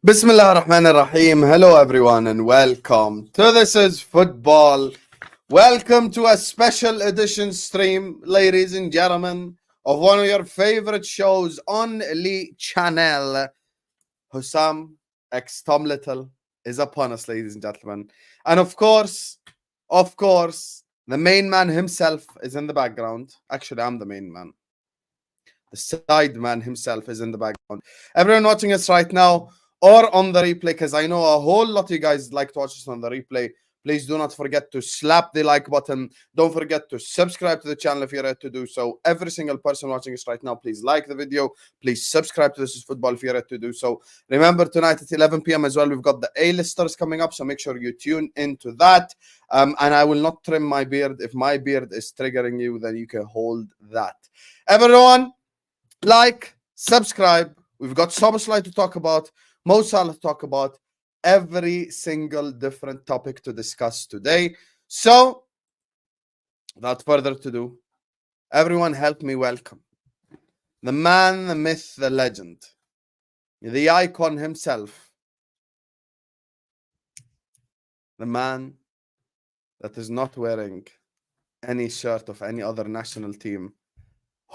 Bismillah ar-Rahman ar-Rahim. Hello everyone and welcome to This Is Football. Welcome to a special edition stream, ladies and gentlemen, of one of your favorite shows on the channel. Husam x Tom Little is upon us, ladies and gentlemen. And of course, the main man himself is in the background. Actually, I'm the main man. The side man himself is in the background. Everyone watching us right now, or on the replay, because I know a whole lot of you guys like to watch us on the replay. Please do not forget to slap the like button. Don't forget to subscribe to the channel if you're ready to do so. Every single person watching us right now, please like the video. Please subscribe to This Is Football if you're ready to do so. Remember, tonight at 11 p.m. as well, we've got the A-listers coming up, so make sure you tune into that. And I will not trim my beard. If my beard is triggering you, then you can hold that. Everyone, like, subscribe. We've got SZOBOSZLAI to talk about. Mo Salah to talk about, every single different topic to discuss today. So, without further ado, everyone help me welcome the man, the myth, the legend, the icon himself, the man that is not wearing any shirt of any other national team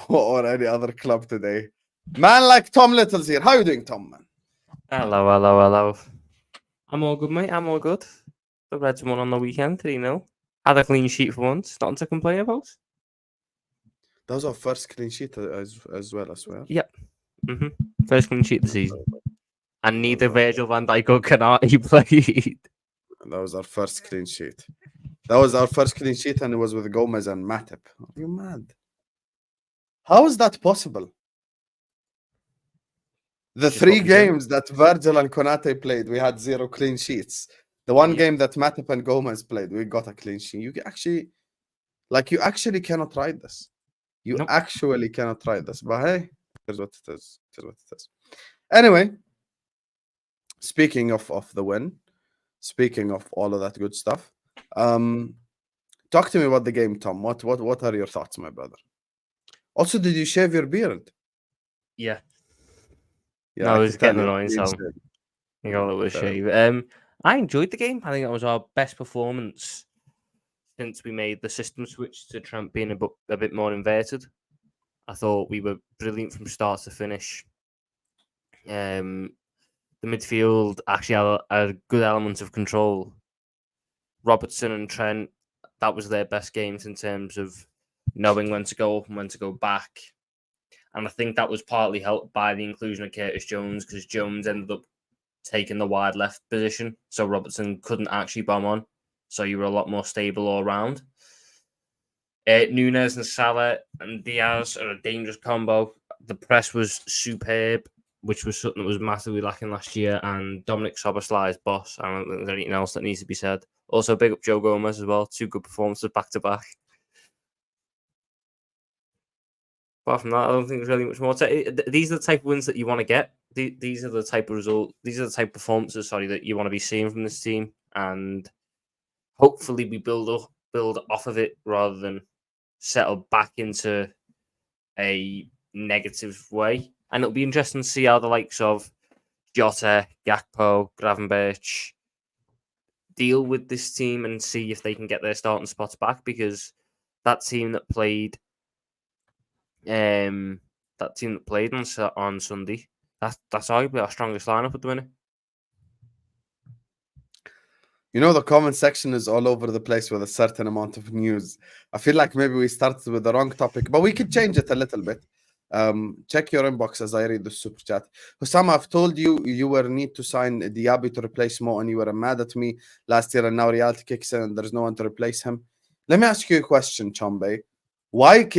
or any other club today. Man like Tom Little's here. How are you doing, Tom, man? Hello. I'm all good, mate. I'm all good. The Reds won on the weekend, 3-0. Had a clean sheet for once. Nothing to complain about. That was our first clean sheet as well, I swear. Yep. First clean sheet of the season. And neither Virgil van Dijk or Canati played. That was our first clean sheet. That was our first clean sheet, and it was with Gomez and Matip. Are you mad? How is that possible? The three games that Virgil and Konate played, we had 0 clean sheets. The one game that Matip and Gomez played, we got a clean sheet. You actually cannot write this. You actually cannot write this. But hey, here's what it is. Anyway, speaking of the win, speaking of all of that good stuff, talk to me about the game, Tom. What are your thoughts, my brother? Also, did you shave your beard? Yeah. Yeah, no, I was getting annoying, so I got a little shave. I enjoyed the game. I think that was our best performance since we made the system switch to Trent being a bit more inverted. I thought we were brilliant from start to finish. The midfield actually had a good element of control. Robertson and Trent, that was their best games in terms of knowing when to go up and when to go back. And I think that was partly helped by the inclusion of Curtis Jones, because Jones ended up taking the wide left position. So Robertson couldn't actually bomb on. So you were a lot more stable all round. Nunes and Salah and Diaz are a dangerous combo. The press was superb, which was something that was massively lacking last year. And Dominic SZOBOSZLAI is boss. I don't think there's anything else that needs to be said. Also, big up Joe Gomez as well. 2 good performances back to back. Apart from that, I don't think there's really much more. These are the type of wins that you want to get. These are the type of result. These are the type of performances, that you want to be seeing from this team, and hopefully we build off of it rather than settle back into a negative way. And it'll be interesting to see how the likes of Jota, Gakpo, Gravenberch deal with this team and see if they can get their starting spots back, because that team that played. On Sunday, that's arguably our strongest lineup at the minute. You know, the comment section is all over the place with a certain amount of news. I feel like maybe we started with the wrong topic, but we could change it a little bit. Check your inbox as I read the super chat. Husam, I've told you were need to sign Diaby to replace Mo, and you were mad at me last year, and now reality kicks in and there's no one to replace him. Let me ask you a question, Chombe. Why?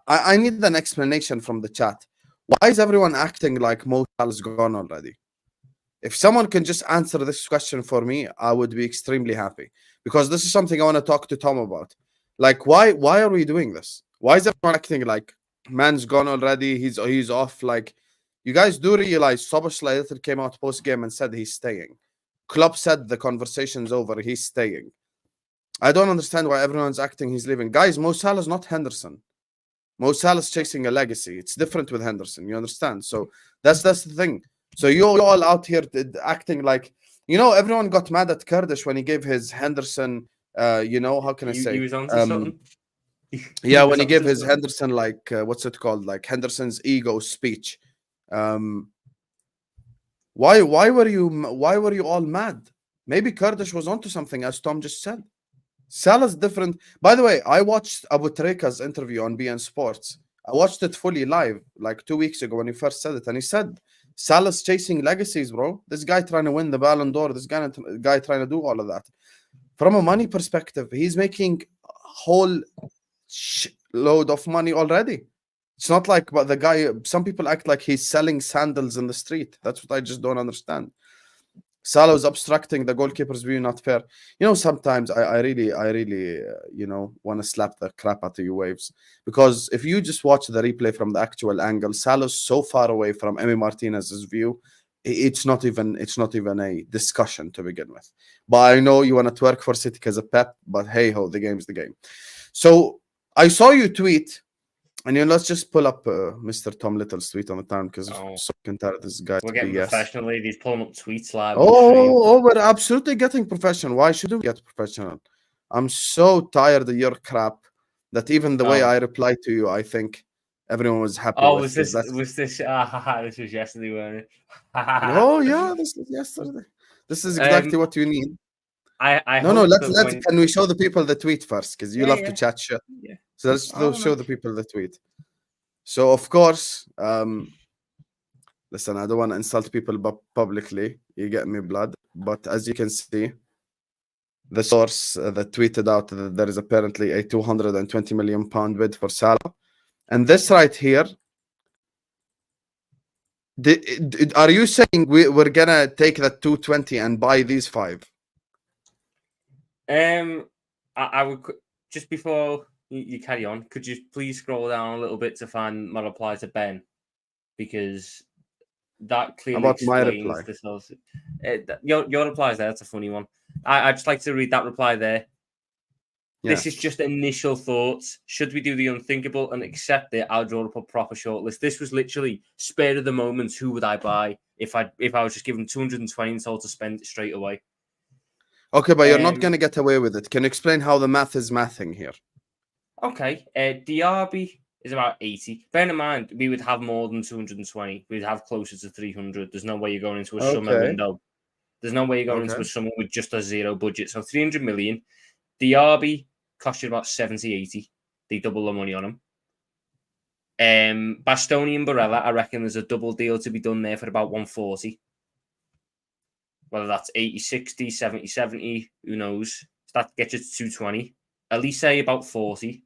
I need an explanation from the chat. Why is everyone acting like Mo Salah's gone already? If someone can just answer this question for me, I would be extremely happy, because this is something I want to talk to Tom about. Like, why are we doing this? Why is everyone acting like man's gone already? He's off. Like, you guys do realize SZOBOSZLAI came out post game and said he's staying. Klopp said the conversation's over. He's staying. I don't understand why everyone's acting he's leaving. Guys, Mo Salah's not Henderson. Mo Salah's chasing a legacy. It's different with Henderson. You understand? So that's the thing. So you're all out here acting like, everyone got mad at Kurdish when he gave his Henderson. How can I say? He was on to something. Yeah, when he gave his Henderson, what's it called? Like Henderson's ego speech. Why were you all mad? Maybe Kurdish was onto something, as Tom just said. Salah's different. By the way, I watched Abu Treka's interview on BN Sports. I watched it fully live like 2 weeks ago when he first said it, and he said Salah's chasing legacies, bro. This guy trying to win the Ballon d'Or. This guy trying to do all of that. From a money perspective, he's making a whole load of money already. It's not like, but the guy, some people act like he's selling sandals in the street. That's what I just don't understand. Salah was obstructing the goalkeeper's view, not fair. Sometimes I really want to slap the crap out of you, Waves, because if you just watch the replay from the actual angle, Salah's so far away from Emi Martinez's view. It's not even a discussion to begin with. But I know you want to twerk for City because of Pep, but hey ho, the game's the game. So I saw you tweet, and let's just pull up Mr. Tom Little's tweet on the time because I'm so tired of this guy. We're getting professional, ladies, pulling up tweets live. We're absolutely getting professional. Why should we get professional? I'm so tired of your crap that even the way I replied to you, I think everyone was happy. Was this? This was yesterday, wasn't it? Yeah, this was yesterday. This is exactly what you need. Let's can we show the people the tweet first, because you love to chat shit. Yeah. So let's show the people the tweet. So of course, listen, I don't want to insult people publicly. You get me, blood. But as you can see, the source that tweeted out that there is apparently a £220 million bid for Salah, and this right here. Are you saying we're gonna take that 220 and buy these 5? I would just before you carry on, could you please scroll down a little bit to find my reply to Ben, because that clearly explains this whole. Your reply is there. That's a funny one. I'd just like to read that reply there. Yes. This is just initial thoughts. Should we do the unthinkable and accept it? I'll draw up a proper shortlist. This was literally spur of the moment. Who would I buy if I was just given 220 and told to spend it straight away? Okay, but you're not going to get away with it. Can you explain how the math is mathing here? Okay, Diaby is about 80. Bear in mind, we would have more than 220. We'd have closer to 300. There's no way you're going into a summer window. There's no way you're going into a summer with just a zero budget. So 300 million. Diaby cost you about 70, 80. They double the money on him. Bastoni and Barella, I reckon there's a double deal to be done there for about 140. Whether that's 80, 60, 70, 70, who knows? So that gets you to 220. Elise about 40.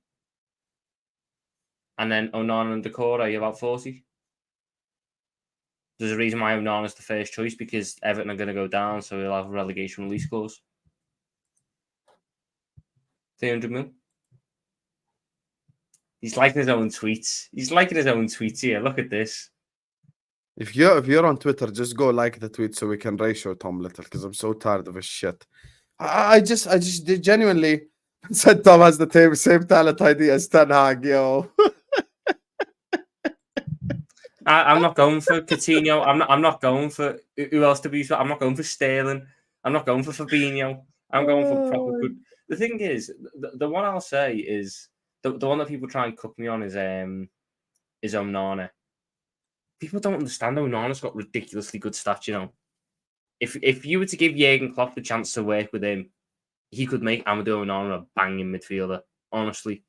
And then Onana and Decore about 40. There's a reason why Onana's the first choice, because Everton are going to go down, so he'll have a relegation release clause. 300 mil. He's liking his own tweets. Here. Look at this. If you're on Twitter, just go like the tweet so we can ratio Tom Little, because I'm so tired of his shit. I just genuinely said Tom has the same talent ID as Ten Hag, yo. I'm not going for Coutinho. I'm not going for who else to be. I'm not going for Sterling. I'm not going for Fabinho. I'm going for proper good. The thing is, the one I'll say is the one that people try and cook me on is Onana. People don't understand Onana's got ridiculously good stats, If you were to give Jurgen Klopp the chance to work with him, he could make Amadou Onana a banging midfielder, honestly.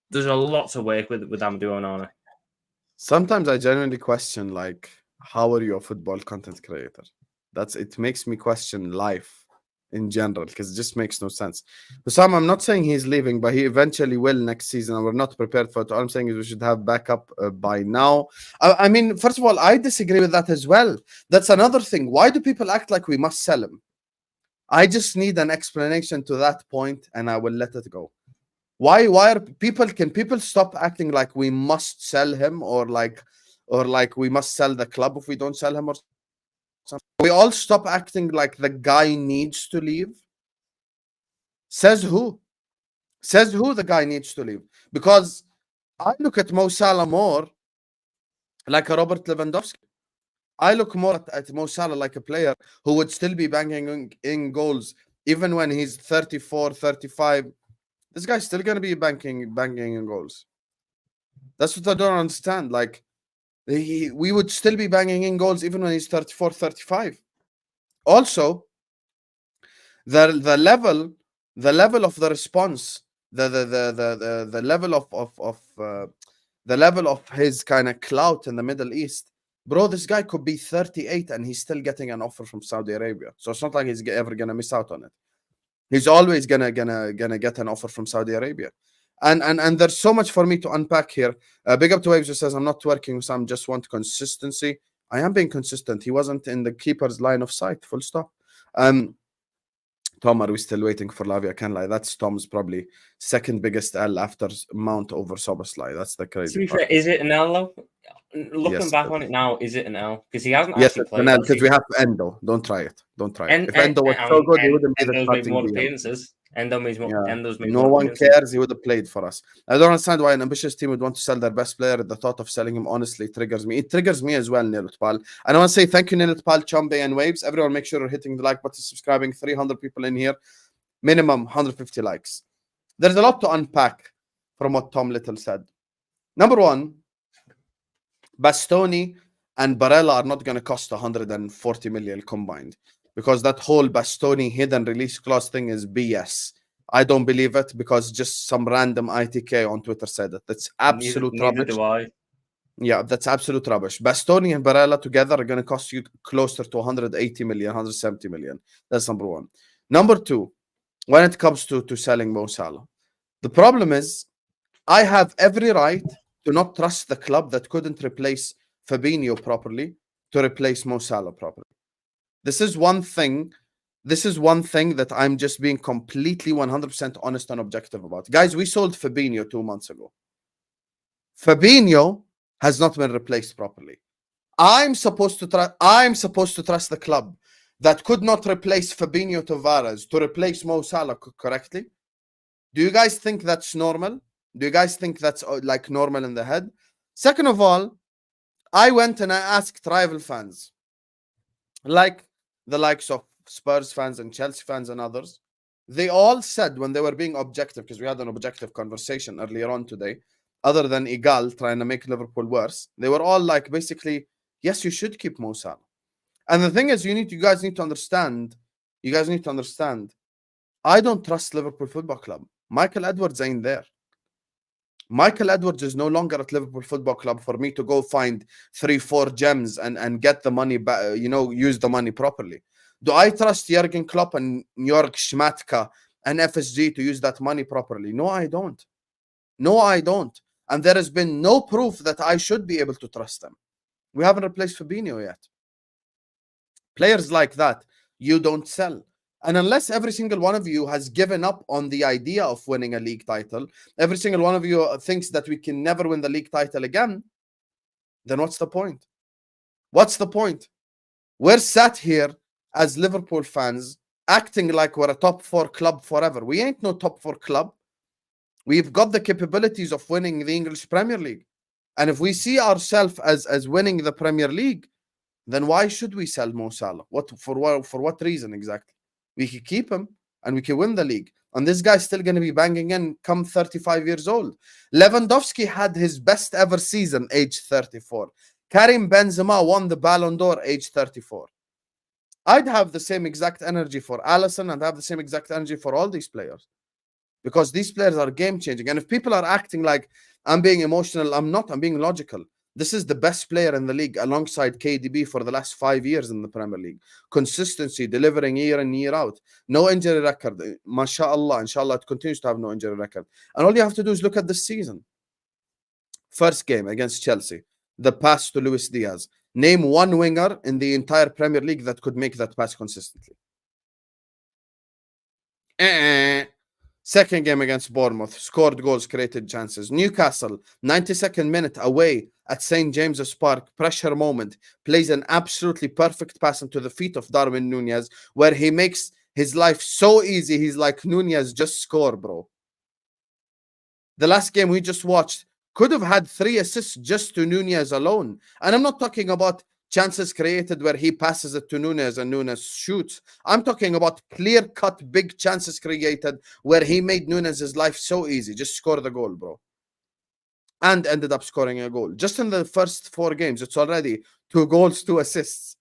There's a lot to work with Amadou Onana. Sometimes I genuinely question, how are you a football content creator? It makes me question life in general, because it just makes no sense. Husam, I'm not saying he's leaving, but he eventually will next season, and we're not prepared for it. All I'm saying is we should have backup by now. I mean, first of all, I disagree with that as well. That's another thing. Why do people act like we must sell him? I just need an explanation to that point, and I will let it go. Why are can people stop acting like we must sell him, or like we must sell the club if we don't sell him, or something? We all stop acting like the guy needs to leave. Says who? Says who the guy needs to leave. Because I look at Mo Salah more like a Robert Lewandowski. I look more at Mo Salah like a player who would still be banging in goals even when he's 34, 35. This guy's still going to be banging in goals. That's what I don't understand. Like, we would still be banging in goals even when he's 34, 35. Also, the level of the response, the level the level of his kind of clout in the Middle East. Bro, this guy could be 38 and he's still getting an offer from Saudi Arabia. So it's not like he's ever gonna miss out on it. He's always gonna get an offer from Saudi Arabia. And there's so much for me to unpack here. Big up to Waves who says, I'm not working with Sam, just want consistency. I am being consistent. He wasn't in the keeper's line of sight, full stop. Tom, are we still waiting for Lavia? I can't lie. That's Tom's probably second biggest L after Mount over SZOBOSZLAI. That's the crazy. To be fair, is it an L though? Looking back on it now, is it an L? Because he hasn't actually played. Yes, because we have Endo. Don't try it. Don't try it. If Endo was so good, he wouldn't be the starting more appearances. Endo's made no one cares. He would have played for us. I don't understand why an ambitious team would want to sell their best player. The thought of selling him honestly triggers me. It triggers me as well, Nilutpal. And I want to say thank you, Nilutpal, Chombe, and Waves. Everyone, make sure you're hitting the like button, subscribing. 300 people in here. Minimum 150 likes. There's a lot to unpack from what Tom Little said. Number one, Bastoni and Barella are not going to cost 140 million combined, because that whole Bastoni hidden release clause thing is BS. I don't believe it, because just some random ITK on Twitter said it. That's absolute rubbish. Neither do I. Yeah, that's absolute rubbish. Bastoni and Barella together are going to cost you closer to 180 million, 170 million. That's number one. Number two, when it comes to selling Mo Salah, the problem is I have every right to not trust the club that couldn't replace Fabinho properly to replace Mo Salah properly. This is one thing that I'm just being completely 100% honest and objective about. Guys, we sold Fabinho 2 months ago. Fabinho has not been replaced properly. I'm supposed to trust the club that could not replace Fabinho Tavares to replace Mo Salah correctly. Do you guys think that's normal? Do you guys think that's like normal in the head? Second of all, I went and I asked rival fans, like the likes of Spurs fans and Chelsea fans and others. They all said, when they were being objective, because we had an objective conversation earlier on today, other than Igal trying to make Liverpool worse, they were all like, basically, yes, you should keep Mo Salah. And the thing is, you guys need to understand, I don't trust Liverpool Football Club. Michael Edwards ain't there. Michael Edwards is no longer at Liverpool Football Club for me to go find 3-4 gems and get the money back, use the money properly. Do I trust Jurgen Klopp and Jörg Schmatka and FSG to use that money properly? No, I don't. And there has been no proof that I should be able to trust them. We haven't replaced Fabinho yet. Players like that, you don't sell. And unless every single one of you has given up on the idea of winning a league title, every single one of you thinks that we can never win the league title again, then what's the point? What's the point? We're sat here as Liverpool fans acting like we're a top 4 club forever. We ain't no top 4 club. We've got the capabilities of winning the English Premier League. And if we see ourselves as winning the Premier League, then why should we sell Mo Salah? For what reason exactly? We could keep him and we can win the league. And this guy's still going to be banging in come 35 years old. Lewandowski had his best ever season, age 34. Karim Benzema won the Ballon d'Or, age 34. I'd have the same exact energy for Alisson and have the same exact energy for all these players, because these players are game-changing. And if people are acting like I'm being emotional, I'm not. I'm being logical. This is the best player in the league alongside KDB for the last 5 years in the Premier League. Consistency, delivering year in, year out. No injury record. MashaAllah. Inshallah, it continues to have no injury record. And all you have to do is look at this season. First game against Chelsea. The pass to Luis Diaz. Name one winger in the entire Premier League that could make that pass consistently. Second game against Bournemouth, scored goals, created chances. Newcastle, 92nd minute away at St. James's Park, pressure moment, plays an absolutely perfect pass into the feet of Darwin Núñez, where he makes his life so easy. He's like, Núñez, just score, bro. The last game we just watched could have had 3 assists just to Nunez alone. And I'm not talking about chances created where he passes it to Nunez and Nunez shoots. I'm talking about clear-cut big chances created where he made Nunez's life so easy. Just score the goal, bro. And ended up scoring a goal. Just in the first 4 games, it's already 2 goals, 2 assists.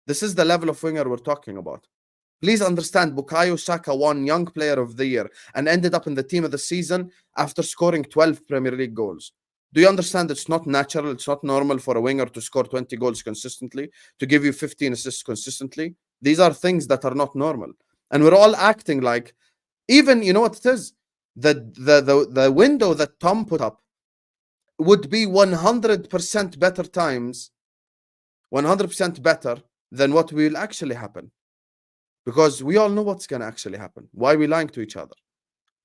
This is the level of winger we're talking about. Please understand, Bukayo Saka won Young Player of the Year and ended up in the team of the season after scoring 12 Premier League goals. Do you understand it's not natural, it's not normal for a winger to score 20 goals consistently, to give you 15 assists consistently? These are things that are not normal. And we're all acting like, even, you know what it is? The window that Tom put up would be 100% better times, 100% better than what will actually happen. Because we all know what's going to actually happen. Why are we lying to each other?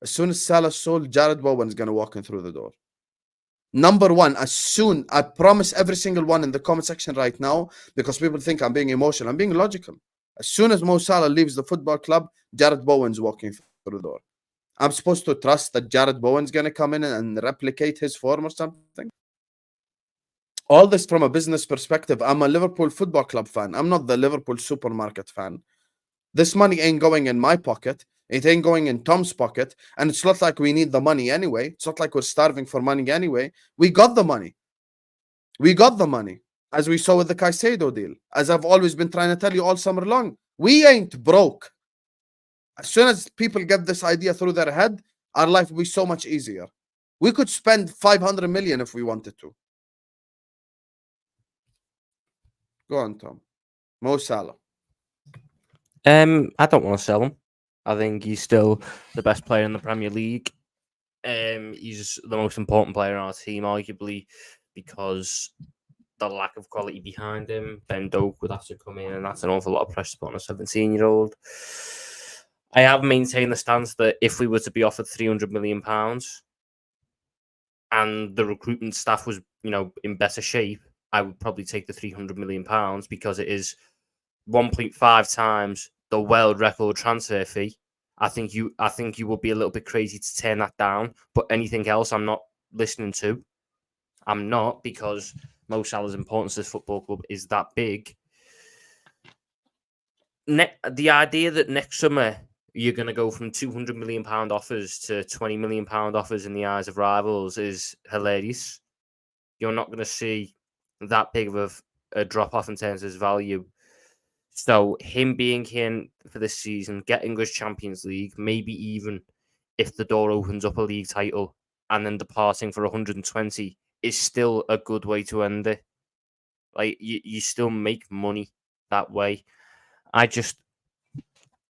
As soon as Salah sold, Jared Bowen's going to walk in through the door. Number one, as soon, I promise every single one in the comment section right now, because people think I'm being emotional, I'm being logical. As soon as Mo Salah leaves the football club, Jared Bowen's walking through the door. I'm supposed to trust that Jared Bowen's going to come in and replicate his form or something? All this from a business perspective. I'm a Liverpool Football Club fan. I'm not the Liverpool supermarket fan. This money ain't going in my pocket. It ain't going in Tom's pocket. And it's not like we need the money anyway. It's not like we're starving for money anyway. We got the money. We got the money. As we saw with the Caicedo deal. As I've always been trying to tell you all summer long. We ain't broke. As soon as people get this idea through their head, our life will be so much easier. We could spend 500 million if we wanted to. Go on, Tom. Mo Salah. I don't want to sell him. I think he's still the best player in the Premier League. He's the most important player on our team, arguably, because the lack of quality behind him. Ben Doak would have to come in, and that's an awful lot of pressure to put on a 17-year-old. I have maintained the stance that if we were to be offered £300 million and the recruitment staff was, in better shape, I would probably take the £300 million because it is 1.5 times the world record transfer fee. I think you would be a little bit crazy to turn that down. But anything else, I'm not listening to. I'm not, because Mo Salah's importance to this football club is that big. The idea that next summer you're going to go from £200 million offers to £20 million offers in the eyes of rivals is hilarious. You're not going to see that big of a drop-off in terms of his value. So him being in for this season, get English Champions League, maybe even if the door opens up a league title, and then departing for 120 is still a good way to end it. Like, you still make money that way. I just,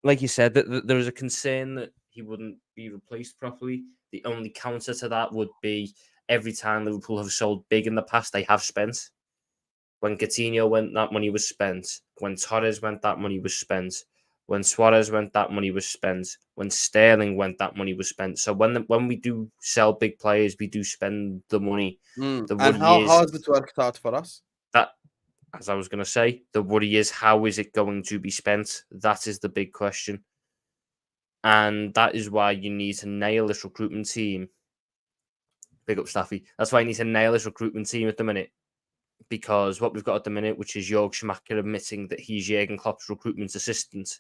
like you said, that there is a concern that he wouldn't be replaced properly. The only counter to that would be every time Liverpool have sold big in the past, they have spent. When Coutinho went, that money was spent. When Torres went, that money was spent. When Suarez went, that money was spent. When Sterling went, that money was spent. So when we do sell big players, we do spend the money. The and how has it worked out for us? That, as I was going to say, the worry is, how is it going to be spent? That is the big question. And that is why you need to nail this recruitment team. Big up, Staffy. That's why you need to nail this recruitment team at the minute. Because what we've got at the minute, which is Jörg Schumacher admitting that he's Jurgen Klopp's recruitment assistant,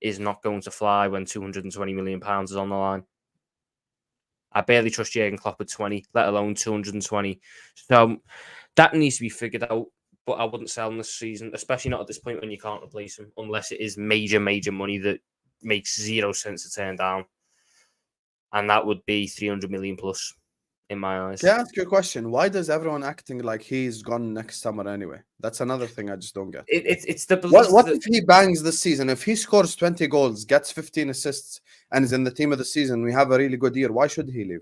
is not going to fly when £220 million is on the line. I barely trust Jurgen Klopp with 20, let alone 220. So that needs to be figured out, but I wouldn't sell him this season, especially not at this point when you can't replace him, unless it is major, major money that makes zero sense to turn down. And that would be 300 million plus. In my eyes. Can I ask you a question? Why does everyone acting like he's gone next summer anyway? That's another thing I just don't get. It's the belief. What if he bangs this season? If he scores 20 goals, gets 15 assists, and is in the team of the season, we have a really good year. Why should he leave?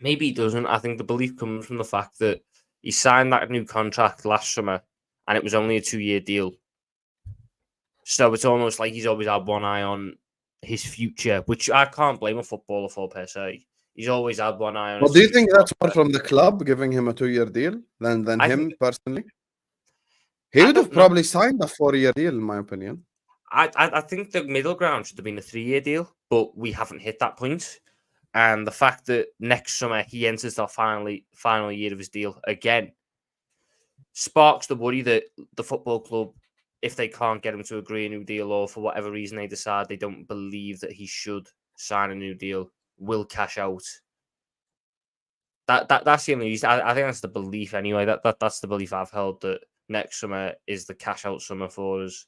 Maybe he doesn't. I think the belief comes from the fact that he signed that new contract last summer, and it was only a 2-year deal. So it's almost like he's always had one eye on his future, which I can't blame a footballer for per se. He's always had one eye on. Well, do you think that's more from the club giving him a 2-year deal than him personally? He would have probably signed a 4-year deal, in my opinion. I think the middle ground should have been a 3-year deal, but we haven't hit that point. And the fact that next summer he enters the final year of his deal again sparks the worry that the football club, if they can't get him to agree a new deal, or for whatever reason they decide they don't believe that he should sign a new deal, will cash out. That's the only reason. I think that's the belief anyway. That's the belief I've held, that next summer is the cash out summer for us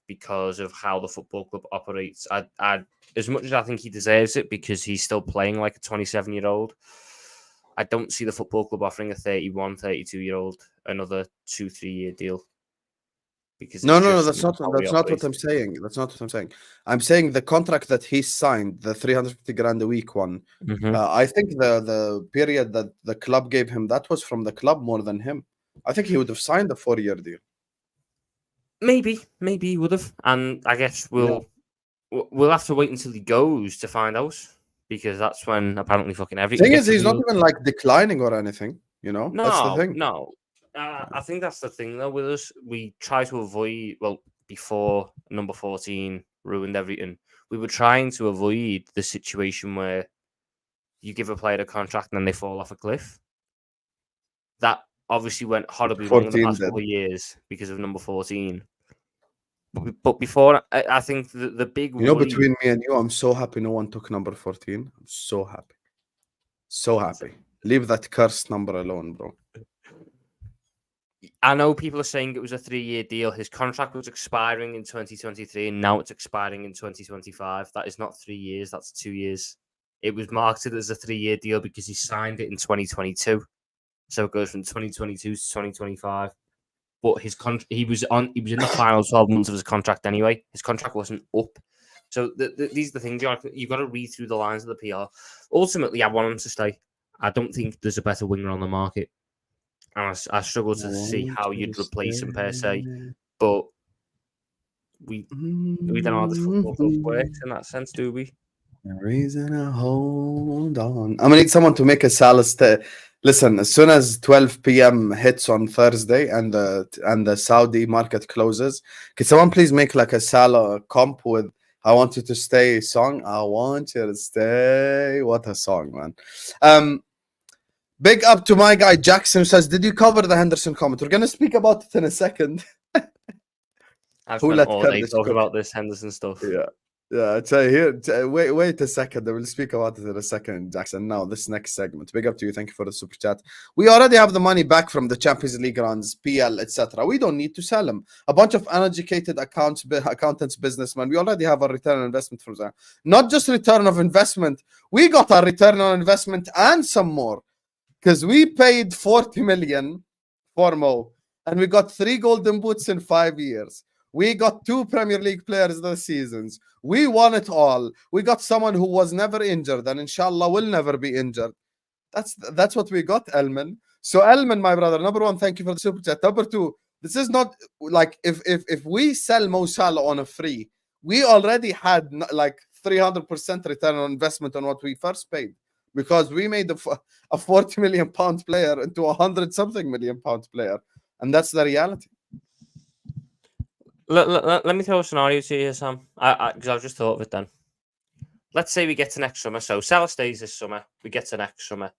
because of how the football club operates. I as much as I think he deserves it because he's still playing like a 27-year-old, I don't see the football club offering a 31, 32-year-old another 2-3 year deal. Because no, that's not what I'm saying. That's not what I'm saying. I'm saying the contract that he signed, the 350 grand a week one. I think the period that the club gave him, that was from the club more than him. I think he would have signed a 4-year deal. Maybe he would have, and I guess we'll have to wait until he goes to find out, because that's when apparently fucking everything. Thing is, he's not even like declining or anything. You know, that's the thing. No. I think that's the thing though with us. We try to avoid, before number 14 ruined everything, we were trying to avoid the situation where you give a player a contract and then they fall off a cliff. That obviously went horribly wrong in the past couple of years because of number 14. But before, I think the big worry... between me and you, I'm so happy no one took number 14. I'm so happy. So happy. Leave that cursed number alone, bro. I know people are saying it was a 3-year deal. His contract was expiring in 2023, and now it's expiring in 2025. That is not 3 years. That's 2 years. It was marketed as a 3-year deal because he signed it in 2022. So it goes from 2022 to 2025. But he was in the final 12 months of his contract anyway. His contract wasn't up. So these are the things you've got to read through the lines of the PR. Ultimately, I want him to stay. I don't think there's a better winger on the market. And I struggle to see how you'd replace him per se, but we don't know how this football club works in that sense, do we? Reason to hold on. I'm gonna need someone to make a Salah Listen, as soon as 12 p.m. hits on Thursday and the Saudi market closes, can someone please make like a Salah comp with "I Want You to Stay" song? I want you to stay. What a song, man. Big up to my guy Jackson, who says, did you cover the Henderson comment? We're going to speak about it in a second. I've spent all day talking about this Henderson stuff. Yeah. Wait a second. I will speak about it in a second, Jackson. Now, this next segment. Big up to you. Thank you for the super chat. We already have the money back from the Champions League runs, PL, etc. We don't need to sell them. A bunch of uneducated accountants, businessmen. We already have a return on investment from that. Not just return of investment. We got a return on investment and some more. Because we paid 40 million for Mo, and we got 3 golden boots in 5 years. We got 2 Premier League players this seasons. We won it all. We got someone who was never injured, and inshallah will never be injured. That's what we got, Elman. So Elman, my brother, number 1, thank you for the super chat. Number 2, this is not like if we sell Mo Salah on a free, we already had like 300% return on investment on what we first paid. Because we made a 40 million pound player into a 100-something million pound player. And that's the reality. Let me throw a scenario to you, Sam. Because I've just thought of it then. Let's say we get to next summer. So Salah stays this summer. We get to next summer.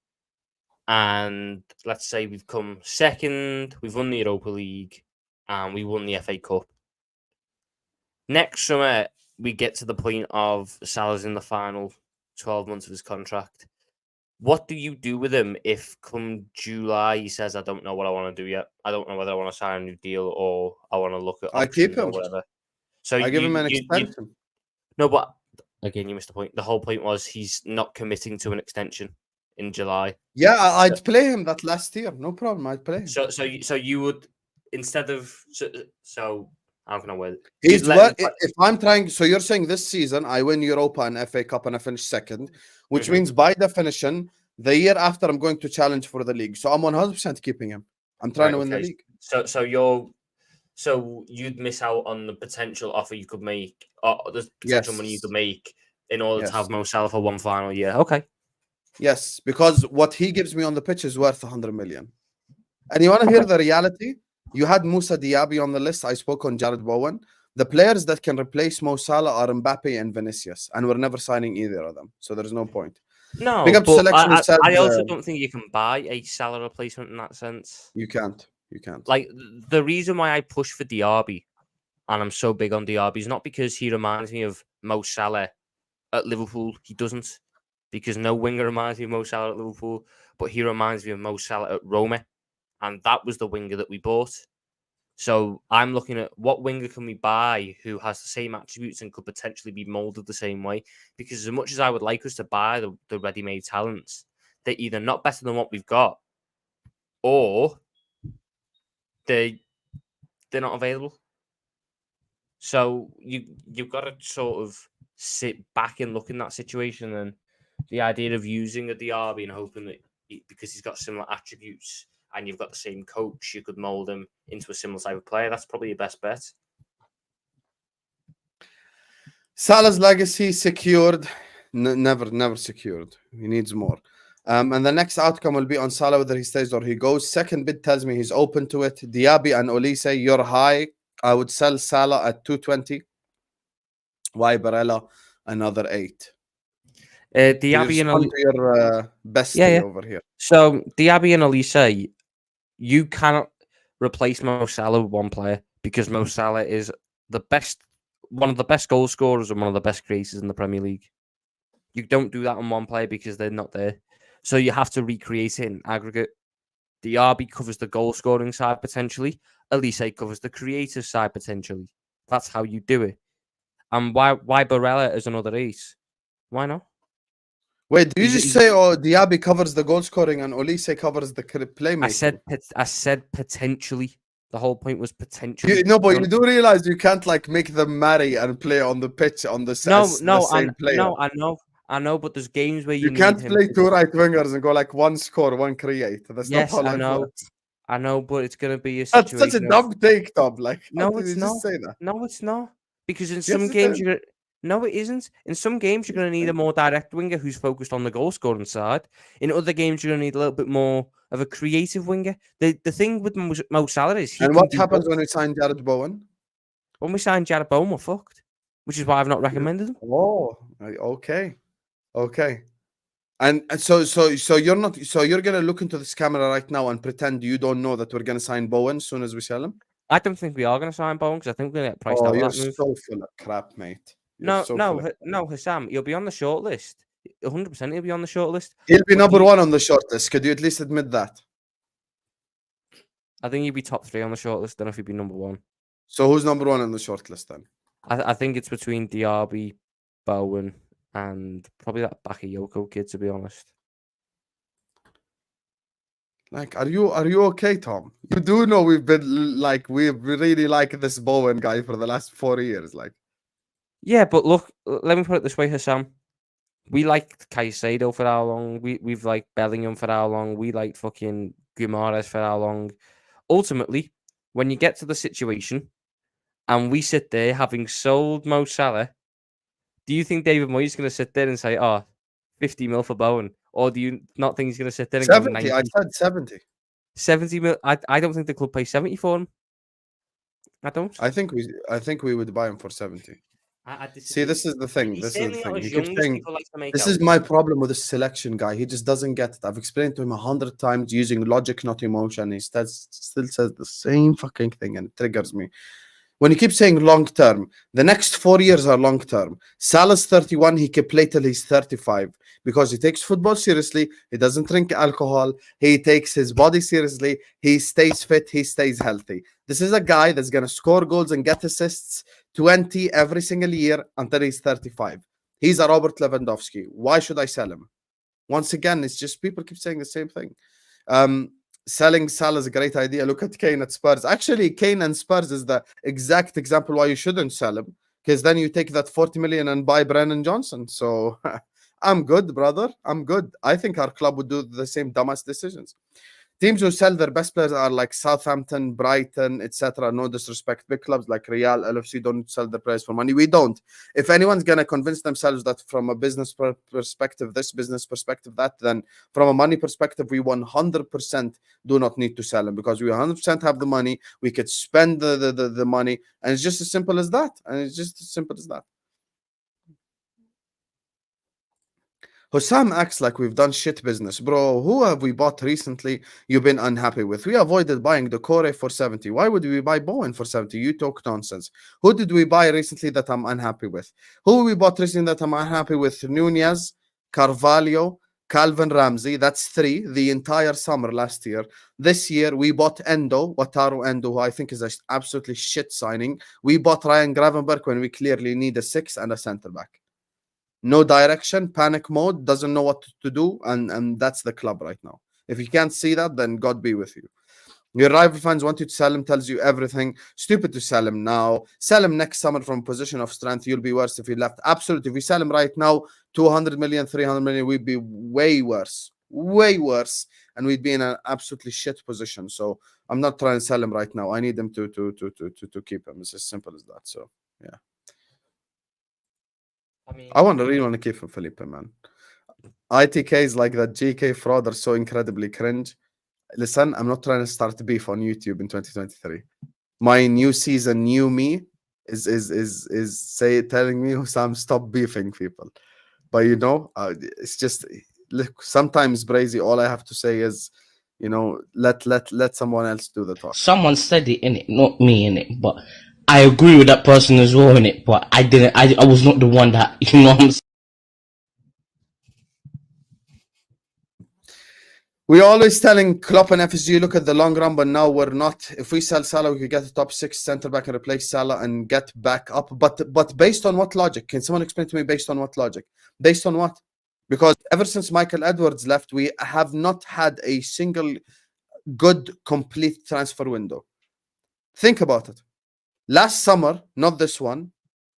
And let's say we've come second. We've won the Europa League. And we won the FA Cup. Next summer, we get to the point of Salah's in the final 12 months of his contract. What do you do with him if come July he says, I don't know what I want to do yet. I don't know whether I want to sign a new deal or I want to look at I keep him. or whatever. So I give him an extension. No, but again, you missed the point. The whole point was he's not committing to an extension in July. Yeah, I'd play him that last year. No problem. I'd play him. So you would, instead of... So how can I word it? If I'm trying... So you're saying this season I win Europa and FA Cup and I finish second, which means by definition, the year after I'm going to challenge for the league. So I'm 100% keeping him. I'm trying to win the league. So you'd miss out on the potential offer you could make, or the potential money you could make in order to have Mo Salah for one final year. Okay. Yes, because what he gives me on the pitch is worth 100 million. And you want to hear the reality? You had Moussa Diaby on the list. I spoke on Jared Bowen. The players that can replace Mo Salah are Mbappe and Vinicius, and we're never signing either of them. So there's no point. No, Big up but Selection who said, I also don't think you can buy a Salah replacement in that sense. You can't. You can't. Like, the reason why I push for Diaby, and I'm so big on Diaby, is not because he reminds me of Mo Salah at Liverpool. He doesn't. Because no winger reminds me of Mo Salah at Liverpool, but he reminds me of Mo Salah at Roma. And that was the winger that we bought. So I'm looking at what winger can we buy who has the same attributes and could potentially be moulded the same way. Because as much as I would like us to buy the ready-made talents, they're either not better than what we've got, or they're not available. So you've got to sort of sit back and look in that situation. And the idea of using a Diaby and hoping that because he's got similar attributes and you've got the same coach, you could mould him into a similar type of player. That's probably your best bet. Salah's legacy secured. Never secured. He needs more. And the next outcome will be on Salah, whether he stays or he goes. Second bid tells me he's open to it. Diaby and Olise, you're high. I would sell Salah at 220. Why Barella? Another 8. Diaby and Olise, your bestie over here. So Diaby and Olise, you cannot replace Mo Salah with one player because Mo Salah is one of the best goal scorers and one of the best creators in the Premier League. You don't do that on one player because they're not there. So you have to recreate it in aggregate. Diaby covers the goal scoring side potentially. Olise covers the creative side potentially. That's how you do it. And why Barella as another ace? Why not? Wait, do you just say Diaby covers the goal scoring and Olise covers the playmaking? I said potentially. The whole point was potentially. But you do realize you can't like make them marry and play on the pitch on the same player. No, I know, but there's games where you can't play two right wingers and go like one score, one create. That's not how life works. I know, but it's gonna be a situation. That's such a dumb take, Tom. Like, no, it's not. Just say that? No, it's not. Because in some games no, it isn't. In some games, you're going to need a more direct winger who's focused on the goal scoring side. In other games, you're going to need a little bit more of a creative winger. The thing with Mo Salah is and what happens when we sign Jared Bowen? When we sign Jared Bowen, we're fucked. Which is why I've not recommended him. Oh, okay. And so you're not. So you're going to look into this camera right now and pretend you don't know that we're going to sign Bowen as soon as we sell him. I don't think we are going to sign Bowen because I think we're going to get priced out. You're so full of crap, mate. No, Husam, he'll be on the shortlist. 100% he'll be on the shortlist. He'll be number 1 on the shortlist. Could you at least admit that? I think he'll be top 3 on the shortlist. Don't know if he'll be number 1. So who's number 1 on the shortlist then? I think it's between Diaby, Bowen, and probably that Bakayoko kid, to be honest. Like, are you okay, Tom? You do know we really like this Bowen guy for the last 4 years, like. Yeah, but look, let me put it this way, Husam. We liked Caicedo for how long? We've liked Bellingham for how long? We liked fucking Guimaraes for how long? Ultimately, when you get to the situation and we sit there having sold Mo Salah, do you think David Moyes is going to sit there and say, 50 mil for Bowen? Or do you not think he's going to sit there and 70? Go 90? I said 70. 70 mil? I don't think the club pays 70 for him. I don't. I think we would buy him for 70. See, this is the thing. This is my problem with this selection guy. He just doesn't get it. I've explained to him 100 times using logic, not emotion. He still says the same fucking thing, and it triggers me. When you keep saying long term, the next 4 years are long term. Salah's 31. He can play till he's 35 because he takes football seriously. He doesn't drink alcohol. He takes his body seriously. He stays fit. He stays healthy. This is a guy that's going to score goals and get assists 20 every single year until he's 35. He's a Robert Lewandowski. Why should I sell him? Once again, it's just people keep saying the same thing. Selling Salah is a great idea. Look at Kane at Spurs. Actually, Kane and Spurs is the exact example why you shouldn't sell him, because then you take that 40 million and buy Brennan Johnson. So I'm good, brother. I'm good. I think our club would do the same dumbass decisions. Teams who sell their best players are like Southampton, Brighton, etc. No disrespect. Big clubs like Real, LFC don't sell their players for money. We don't. If anyone's going to convince themselves that from a business perspective, this business perspective, that, then from a money perspective, we 100% do not need to sell them because we 100% have the money. We could spend the money. And it's just as simple as that. Husam acts like we've done shit business. Bro, who have we bought recently you've been unhappy with? We avoided buying the Core for 70. Why would we buy Bowen for 70? You talk nonsense. Who did we buy recently that I'm unhappy with? Who we bought recently that I'm unhappy with? Nunez, Carvalho, Calvin Ramsey. That's 3 the entire summer last year. This year, we bought Wataru Endo, who I think is an absolutely shit signing. We bought Ryan Gravenberch when we clearly need a 6 and a centre-back. No direction, panic mode, doesn't know what to do, and that's the club right now. If you can't see that, then God be with you. Your rival fans want you to sell him, tells you everything. Stupid to sell him now. Sell him next summer from position of strength. You'll be worse if you left. Absolutely. If we sell him right now, 200 million, 300 million, we'd be way worse. Way worse. And we'd be in an absolutely shit position. So I'm not trying to sell him right now. I need them to keep him. It's as simple as that. So, yeah. I really want to keep him, Felipe, man. ITKs like that GK fraud are so incredibly cringe. Listen, I'm not trying to start beef on YouTube in 2023. My new season, new me, is telling me, Husam, stop beefing people. But you know, it's just look. Sometimes, Brazy, all I have to say is, you know, let someone else do the talk. Someone said it in it, not me in it, but I agree with that person as well in it. But I didn't. I was not the one that, you know what I'm saying. We're always telling Klopp and FSG, look at the long run, but now we're not. If we sell Salah, we could get a top 6 centre back and replace Salah and get back up. But based on what logic? Can someone explain to me based on what logic? Based on what? Because ever since Michael Edwards left, we have not had a single good, complete transfer window. Think about it. Last summer, not this one,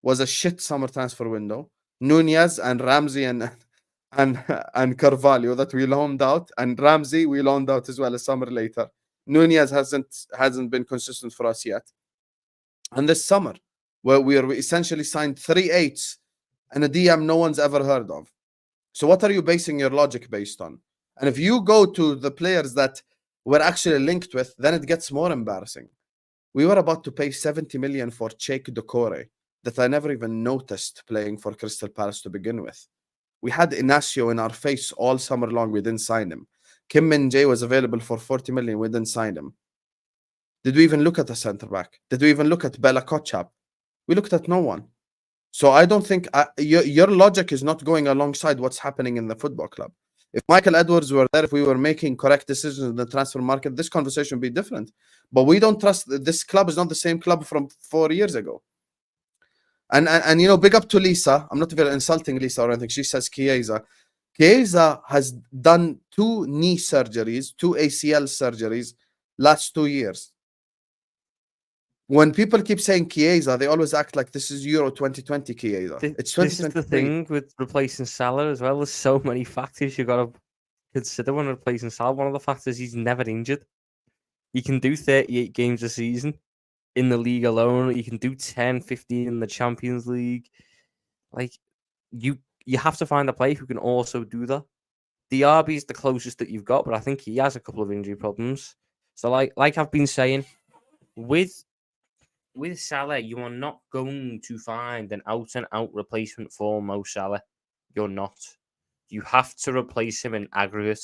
was a shit summer transfer window. Nunez and Ramsey and Carvalho that we loaned out, and Ramsey we loaned out as well a summer later. Nunez hasn't been consistent for us yet. And this summer, where we essentially signed 3 8s and a DM no one's ever heard of. So what are you basing your logic based on? And if you go to the players that we're actually linked with, then it gets more embarrassing. We were about to pay 70 million for Cheikh Doucouré that I never even noticed playing for Crystal Palace to begin with. We had Inacio in our face all summer long. We didn't sign him. Kim Min-jae was available for 40 million. We didn't sign him. Did we even look at a centre back? Did we even look at Bella Kotchap? We looked at no one. So I don't think your logic is not going alongside what's happening in the football club. If Michael Edwards were there, if we were making correct decisions in the transfer market, this conversation would be different. But we don't trust. This club is not the same club from 4 years ago. And you know, big up to Lisa. I'm not even insulting Lisa or anything. She says Chiesa. Chiesa has done 2 knee surgeries, 2 ACL surgeries last 2 years. When people keep saying Chiesa, they always act like this is Euro 2020 Chiesa. It's 2023. This is the thing with replacing Salah as well. There's so many factors you got to consider when replacing Salah. One of the factors, he's never injured. He can do 38 games a season in the league alone. You can do 10, 15 in the Champions League. Like, you have to find a player who can also do that. Diaby is the closest that you've got, but I think he has a couple of injury problems. So like I've been saying, with Salah, you are not going to find an out-and-out replacement for Mo Salah. You're not. You have to replace him in aggregate.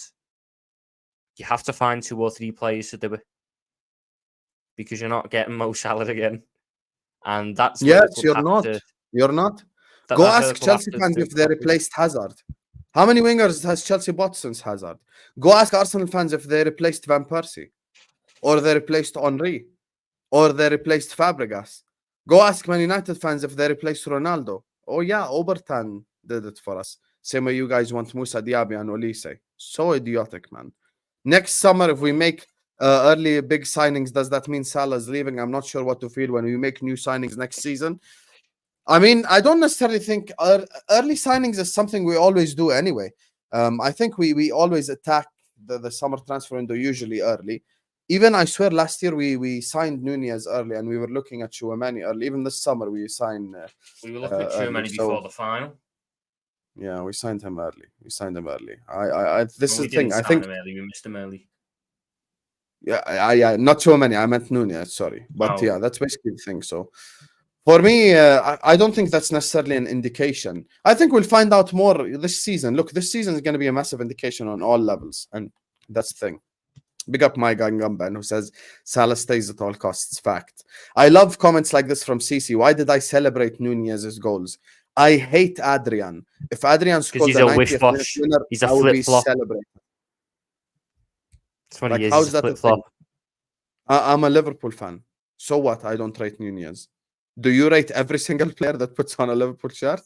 You have to find 2 or 3 players to do it, because you're not getting Mo Salah again. And that's... Yes, you're not. You're not. Go ask Chelsea fans if they replaced Hazard. How many wingers has Chelsea bought since Hazard? Go ask Arsenal fans if they replaced Van Persie, or they replaced Henry, or they replaced Fabregas. Go ask Man United fans if they replaced Ronaldo. Oh yeah, Obertan did it for us. Same way you guys want Moussa Diaby and Olise. So idiotic, man. Next summer, if we make early big signings, does that mean Salah's leaving? I'm not sure what to feel when we make new signings next season. I mean, I don't necessarily think early signings is something we always do anyway. I think we always attack the summer transfer window usually early. Even, I swear, last year we signed Nunez early, and we were looking at Tchouameni early. Even this summer we signed... we were looking at Tchouameni before the final. Yeah, we signed him early. This is the thing. I think we missed him early. Yeah, not Tchouameni. I meant Nunez. Sorry, but yeah, that's basically the thing. So For me, I don't think that's necessarily an indication. I think we'll find out more this season. Look, this season is going to be a massive indication on all levels, and that's the thing. Big up my guy Gumban who says Salah stays at all costs. Fact. I love comments like this from CC. Why did I celebrate Nunez's goals? I hate Adrian. If Adrian scores a 90th minute winner, he's a I would be flip-flop. celebrating. That's what Like, he is. how's He's that a a thing? flip-flop. I'm a Liverpool fan. So what? I don't rate Nunez. Do you rate every single player that puts on a Liverpool shirt?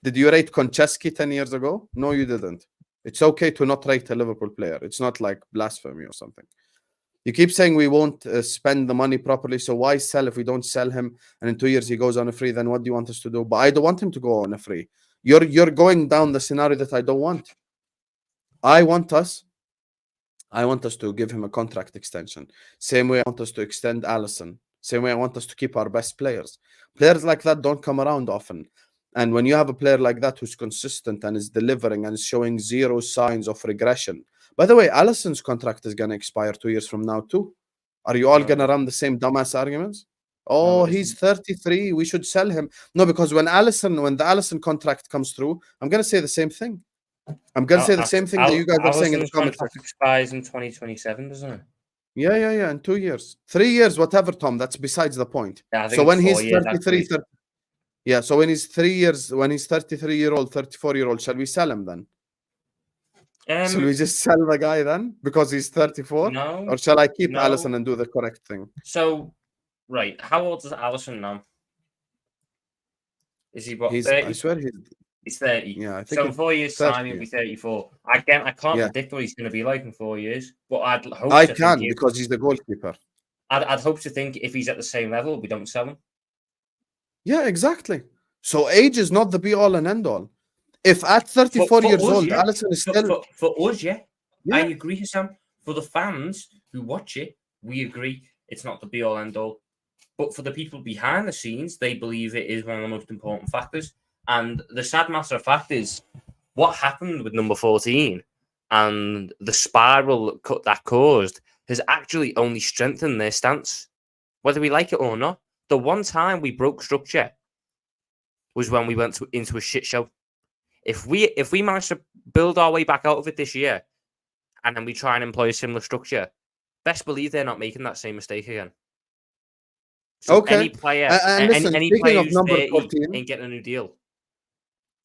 Did you rate Konchesky 10 years ago? No, you didn't. It's okay to not rate a Liverpool player. It's not like blasphemy or something. You keep saying we won't spend the money properly, so why sell if we don't sell him and in 2 years he goes on a free? Then what do you want us to do? But I don't want him to go on a free. You're going down the scenario that I don't want. I want us to give him a contract extension. Same way I want us to extend Alisson. Same way I want us to keep our best players. Players like that don't come around often. And when you have a player like that who's consistent and is delivering and is showing zero signs of regression. By the way, Alisson's contract is going to expire 2 years from now too. Are you all going to run the same dumbass arguments? Oh, he's 33. We should sell him. No, because when the Alisson contract comes through, I'm going to say the same thing. I'm going to say the same thing that you guys are saying in the comments. Contract expires in 2027, doesn't it? Yeah. In 2 years. 3 years, whatever, Tom. That's besides the point. Yeah, so when he's 33, yeah, so when he's 3 years, when he's 33-year-old, 34-year-old, shall we sell him then? Shall we just sell the guy then because he's 34? No. Or shall I keep Alisson and do the correct thing? So, right, how old is Alisson now? Is he what? He's 30? I swear he's 30. Yeah, I think so in 4 years' time he'll be 34. I can't predict what he's going to be like in 4 years, but I'd hope. I can because he's the goalkeeper. I'd hope to think if he's at the same level, we don't sell him. Yeah, exactly. So age is not the be all and end all. If at 34 years old, Alisson is still for us, yeah. I agree, Husam. For the fans who watch it, we agree it's not the be all end all. But for the people behind the scenes, they believe it is one of the most important factors. And the sad matter of fact is, what happened with number 14 and the spiral that caused has actually only strengthened their stance, whether we like it or not. The one time we broke structure was when we went into a shit show. If we manage to build our way back out of it this year, and then we try and employ a similar structure, best believe they're not making that same mistake again. So okay. Any player, listen, any player who's 30 ain't getting a new deal.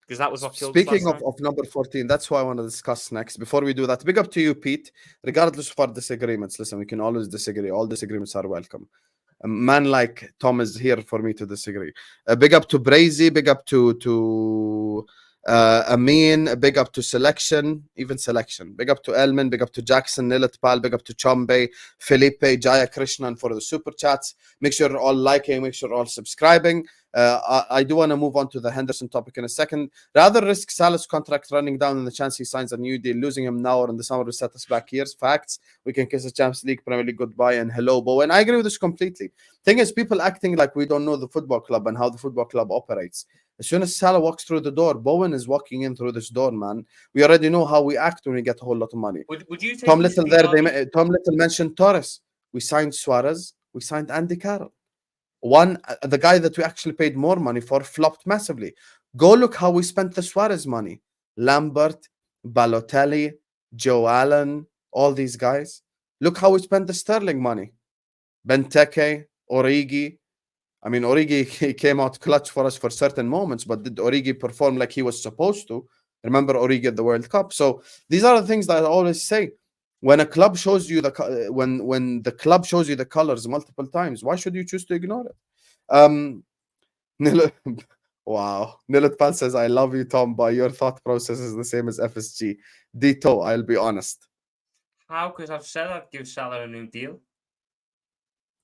Because that was what killed us. Speaking of number 14, that's who I want to discuss next. Before we do that, big up to you, Pete. Regardless of our disagreements, listen, we can always disagree. All disagreements are welcome. A man like Tom is here for me to disagree. Big up to Brazy, big up to Amin, big up to Selection, big up to Elman, big up to Jackson, Nilat Pal, big up to Chombe, Felipe, Jaya Krishnan for the super chats. Make sure you're all liking, make sure you're all subscribing. I do want to move on to the Henderson topic in a second. Rather risk Salah's contract running down and the chance he signs a new deal. Losing him now or in the summer will set us back years. Facts. We can kiss the Champions League, Premier League goodbye and hello, Bo. And I agree with this completely. Thing is, people acting like we don't know the football club and how the football club operates. As soon as Salah walks through the door, Bowen is walking in through this door, man. We already know how we act when we get a whole lot of money. Would you Tom Little there? Tom Little mentioned Torres. We signed Suarez. We signed Andy Carroll. The guy that we actually paid more money for flopped massively. Go look how we spent the Suarez money. Lambert, Balotelli, Joe Allen, all these guys. Look how we spent the Sterling money. Benteke, Origi. I mean, Origi he came out clutch for us for certain moments, but did Origi perform like he was supposed to? Remember Origi at the World Cup? So these are the things that I always say. When a club shows you when the club shows you the colors multiple times, why should you choose to ignore it? Wow. Nilat Pal says, I love you, Tom, but your thought process is the same as FSG. Dito, I'll be honest. How? Because I've said I'd give Salah a new deal.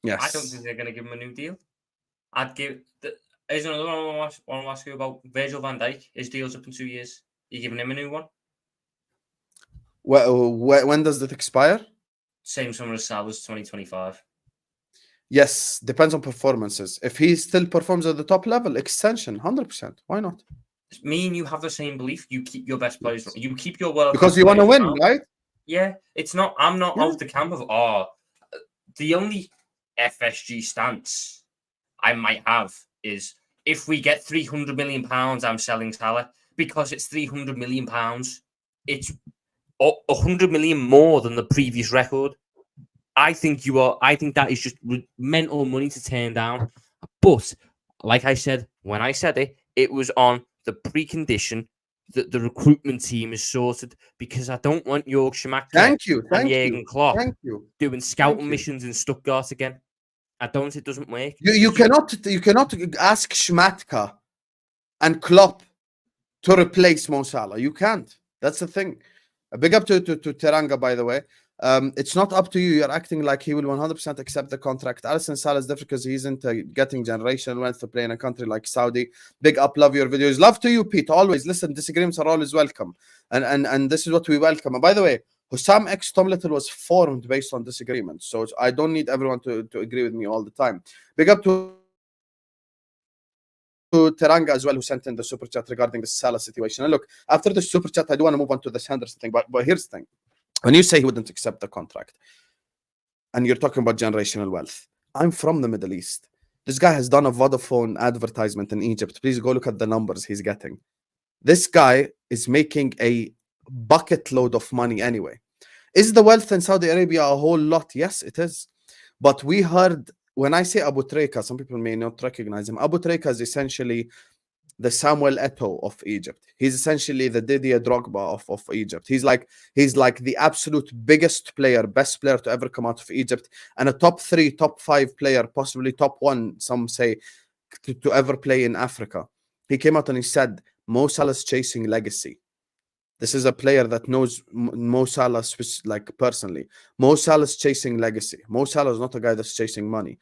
Yes. I don't think they're going to give him a new deal. I'd give... There's another one I want to ask you about. Virgil van Dijk. His deal's up in 2 years. Are you giving him a new one? Well, when does it expire? Same summer as Salah's, 2025. Yes, depends on performances. If he still performs at the top level, extension, 100%. Why not? Me and you have the same belief. You keep your best players. You keep your world because you want to win, right? Yeah, it's not. I'm not of the camp of the only FSG stance I might have is if we get £300 million, I'm selling Salah because it's £300 million. It's 100 million more than the previous record. I think that is just mental money to turn down. But like I said, when I said it, it was on the precondition that the recruitment team is sorted, because I don't want Jörg Schmadtke and Jürgen Klopp doing scouting missions in Stuttgart again. It doesn't work. You cannot ask Schmadtke and Klopp to replace Mo Salah. You can't. That's the thing. A big up to Teranga, by the way. It's not up to you. You're acting like he will 100% accept the contract. Alisson Salah is different because he's into getting generational wealth to play in a country like Saudi. Big up, love your videos. Love to you, Pete. Always listen. Disagreements are always welcome, and this is what we welcome. And by the way, Husam X Tom Little was formed based on disagreements, so I don't need everyone to agree with me all the time. Big up to Teranga as well, who sent in the super chat regarding the Salah situation. And look, after the super chat, I do want to move on to this Henderson thing, but here's the thing. When you say he wouldn't accept the contract, and you're talking about generational wealth, I'm from the Middle East. This guy has done a Vodafone advertisement in Egypt. Please go look at the numbers he's getting. This guy is making a bucket load of money anyway. Is the wealth in Saudi Arabia a whole lot? Yes, it is. But we heard, when I say Abu Trika, some people may not recognize him. Abu Trika is essentially the Samuel Eto'o of Egypt. He's essentially the Didier Drogba of Egypt. He's like the absolute biggest player, best player to ever come out of Egypt, and a top 3, top 5 player, possibly top 1, some say, to ever play in Africa. He came out and he said, Mo Salah's chasing legacy. This is a player that knows Mo Salah like personally. Mo Salah's chasing legacy. Mo Salah is not a guy that's chasing money.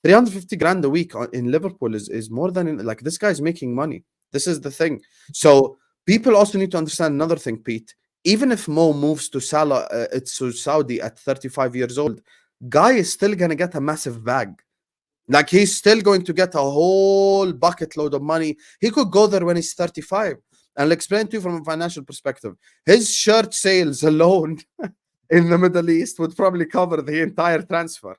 350 grand a week in Liverpool is more than like this guy's making money. This is the thing. So people also need to understand another thing, Pete. Even if Mo moves to Saudi at 35 years old, guy is still gonna get a massive bag. Like he's still going to get a whole bucket load of money. He could go there when he's 35. And I'll explain to you from a financial perspective. His shirt sales alone in the Middle East would probably cover the entire transfer.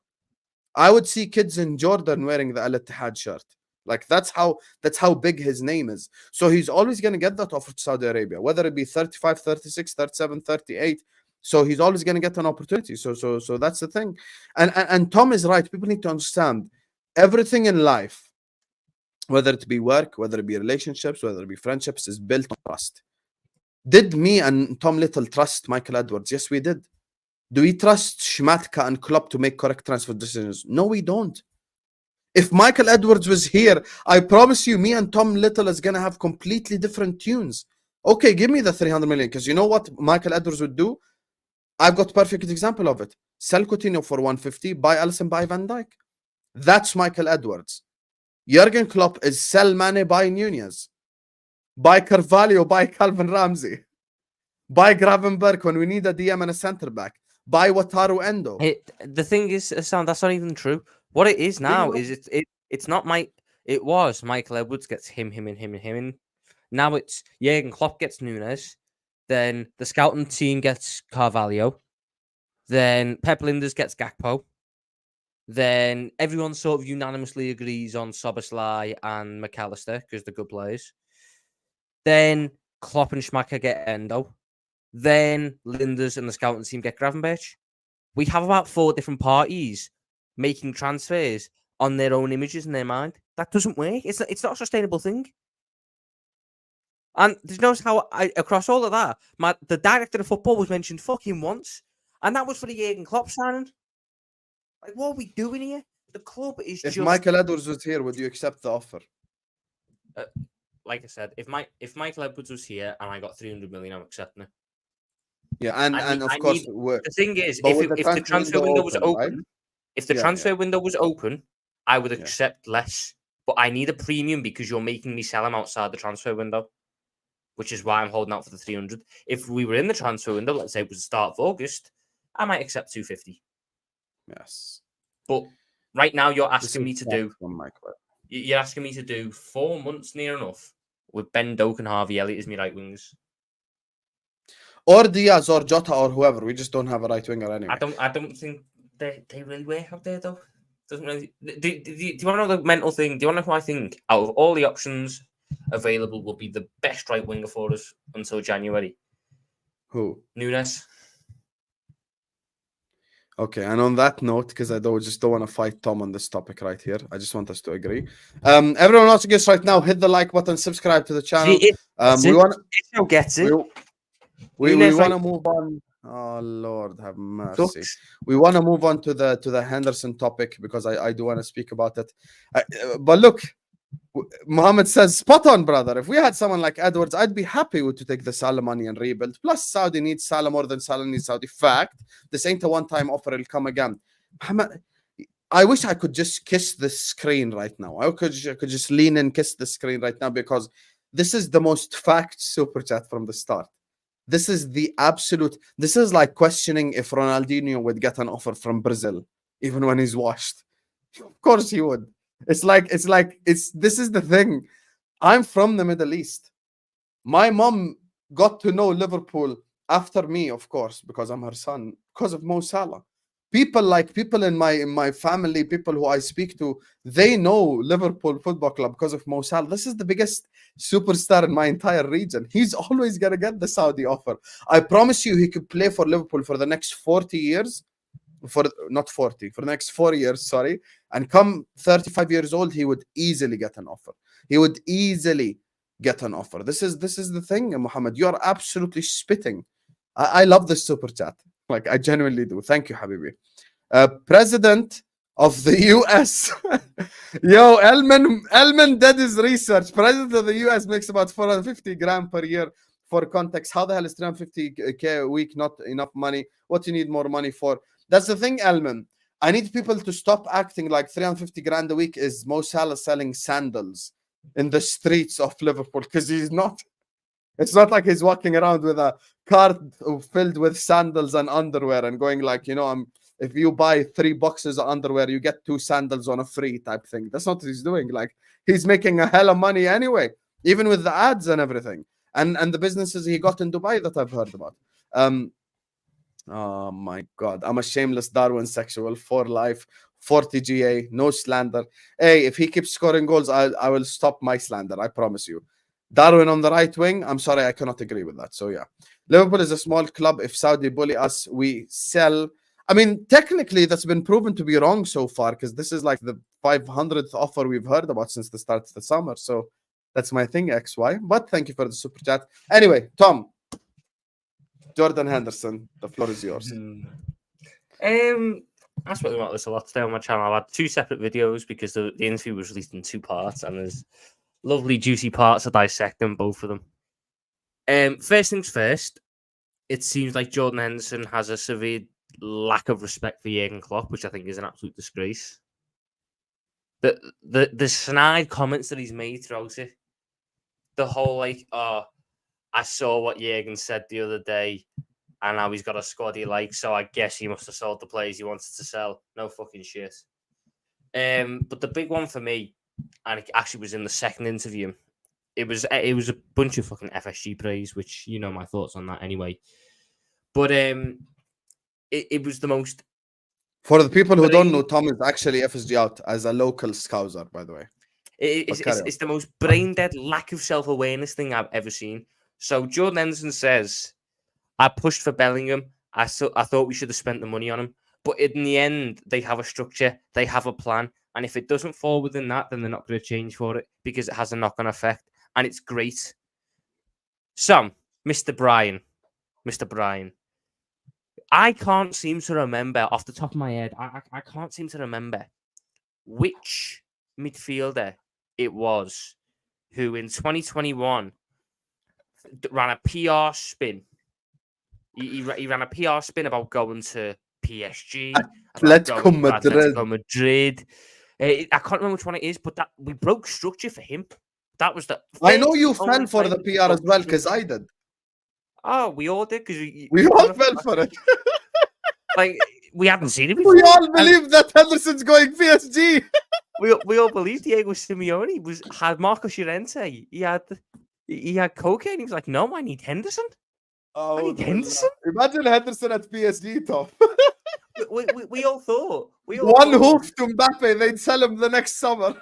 I would see kids in Jordan wearing the Al Ittihad shirt. Like that's how big his name is. So he's always going to get that offer to Saudi Arabia, whether it be 35, 36, 37, 38. So he's always going to get an opportunity. So that's the thing. And Tom is right. People need to understand everything in life, whether it be work, whether it be relationships, whether it be friendships, is built on trust. Did me and Tom Little trust Michael Edwards? Yes, we did. Do we trust Schmadtke and Klopp to make correct transfer decisions? No, we don't. If Michael Edwards was here, I promise you, me and Tom Little is going to have completely different tunes. Okay, give me the 300 million, because you know what Michael Edwards would do? I've got a perfect example of it. Sell Coutinho for 150, buy Alisson, buy Van Dijk. That's Michael Edwards. Jurgen Klopp is sell Mane, buy Nunez. Buy Carvalho, buy Calvin Ramsey. Buy Gravenberg when we need a DM and a centre back. Buy Wataru Endo. The thing is, Sam, that's not even true. What it is now is it's not it was Michael Edwards gets him. Now it's Jurgen Klopp gets Nunez. Then the scouting team gets Carvalho. Then Pep Linders gets Gakpo. Then everyone sort of unanimously agrees on SZOBOSZLAI and McAllister because they're good players. Then Klopp and Schmadtke get Endo. Then Linders and the scouting team get Gravenberch. We have about 4 different parties making transfers on their own images in their mind. That doesn't work. It's not a sustainable thing. And there's no how across all of that, the director of football was mentioned fucking once, and that was for the Jurgen Klopp signing. Like, what are we doing here? The club is If Michael Edwards was here, would you accept the offer? Like I said, if Michael Edwards was here and I got 300 million, I'm accepting it. Yeah, and of course, the thing is, if the transfer window was open, right? If the transfer window was open, I would accept less. But I need a premium because you're making me sell him outside the transfer window, which is why I'm holding out for the 300. If we were in the transfer window, let's say it was the start of August, I might accept 250. Yes. But right now, you're asking me to do. You're asking me to do 4 months near enough with Ben Doak and Harvey Elliott as my right wings. Or Diaz or Jota or whoever. We just don't have a right winger anyway. I don't think they really work out there though. Doesn't really. Do you want to know the mental thing? Do you want to know who I think out of all the options available will be the best right winger for us until January? Who? Nunes. Okay, and on that note, because I just don't want to fight Tom on this topic right here. I just want us to agree. Everyone watching us right now, hit the like button, subscribe to the channel. We want we want to move on. Oh Lord, have mercy. We want to move on to the Henderson topic because I do want to speak about it. But look, Mohammed says, spot on, brother. If we had someone like Edwards, I'd be happy to take the Salah money and rebuild. Plus, Saudi needs Salah more than Salah needs Saudi. Fact, this ain't a one-time offer. It'll come again. Mohammed, I wish I could just kiss the screen right now. I could just lean and kiss the screen right now because this is the most fact super chat from the start. This is the absolute. This is like questioning if Ronaldinho would get an offer from Brazil, even when he's washed. Of course he would. This is the thing. I'm from the Middle East. My mom got to know Liverpool after me, of course, because I'm her son, because of Mo Salah. People in my family, people who I speak to, they know Liverpool Football Club because of Mo Salah. This is the biggest superstar in my entire region. He's always gonna get the Saudi offer. I promise you, he could play for Liverpool for the next 40 years. For the next 4 years, sorry. And come 35 years old, he would easily get an offer. He would easily get an offer. This is the thing, Mohammed. You are absolutely spitting. I love this super chat. Like, I genuinely do. Thank you, Habibi. President of the US. Yo, Elman did his research. President of the US makes about 450 grand per year. For context, how the hell is 350K a week not enough money? What do you need more money for? That's the thing, Elman. I need people to stop acting like 350 grand a week is Mo Salah selling sandals in the streets of Liverpool, because he's not. It's not like he's walking around with a cart filled with sandals and underwear and going like, if you buy 3 boxes of underwear, you get 2 sandals on a free type thing. That's not what he's doing. Like, he's making a hell of money anyway, even with the ads and everything. And the businesses he got in Dubai that I've heard about. Oh my God. I'm a shameless Darwin sexual for life. 40 GA, no slander. Hey, if he keeps scoring goals, I will stop my slander. I promise you. Darwin on the right wing. I'm sorry, I cannot agree with that. So yeah. Liverpool is a small club. If Saudi bully us, we sell. I mean, technically, that's been proven to be wrong so far, because this is like the 500th offer we've heard about since the start of the summer. So that's my thing, XY. But thank you for the super chat. Anyway, Tom. Jordan Henderson, the floor is yours. I spoke about this a lot today on my channel. I had 2 separate videos because the interview was released in 2 parts, and there's lovely juicy parts to dissect them, both of them. First things first, it seems like Jordan Henderson has a severe lack of respect for Jurgen Klopp, which I think is an absolute disgrace. The snide comments that he's made throughout it, the whole like, I saw what Jurgen said the other day, and now he's got a squad he likes, so I guess he must have sold the players he wanted to sell. No fucking shit. But the big one for me, and it actually was in the second interview, it was a bunch of fucking FSG praise, which you know my thoughts on that anyway. But it was the most. For the people who don't know, Tom is actually FSG out as a local scouser, by the way. It's the most brain dead, lack of self-awareness thing I've ever seen. So Jordan Henderson says, I pushed for Bellingham. I thought we should have spent the money on him. But in the end, they have a structure. They have a plan. And if it doesn't fall within that, then they're not going to change for it because it has a knock-on effect. And it's great. So, Mr. Bryan, I can't seem to remember off the top of my head. I can't seem to remember which midfielder it was who in 2021 ran a PR spin. He ran a PR spin about going to PSG. Atletico Madrid. I can't remember which one it is, but that we broke structure for him. That was the. I know you fell for the PR as well, because I did. Oh, we all did, because we all fell for it. Like, we hadn't seen it before. We all believe that Henderson's going PSG. we all believed Diego Simeone had Marco Llorente. He had cocaine. He was like, no, I need Henderson. Oh, I need Henderson. Imagine Henderson at PSG, Tom. we all thought. One hoof to Mbappe, they'd sell him the next summer.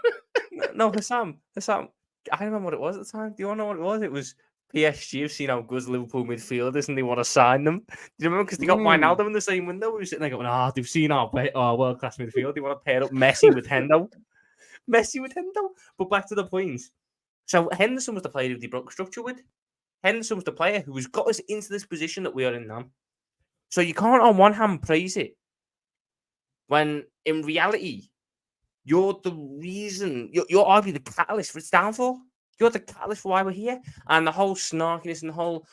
No, Husam. I don't remember what it was at the time. Do you want to know what it was? It was PSG have seen how good Liverpool midfielders and they want to sign them. Do you remember? Because they got Wijnaldum in the same window. We were sitting there going, they've seen our world-class midfield. They want to pair up Messi with Hendo. But back to the point. So Henderson was the player who they broke structure with. Henderson was the player who has got us into this position that we are in now. So you can't on one hand praise it when in reality, you're the reason, you're arguably the catalyst for its downfall. You're the catalyst for why we're here. And the whole snarkiness and the whole,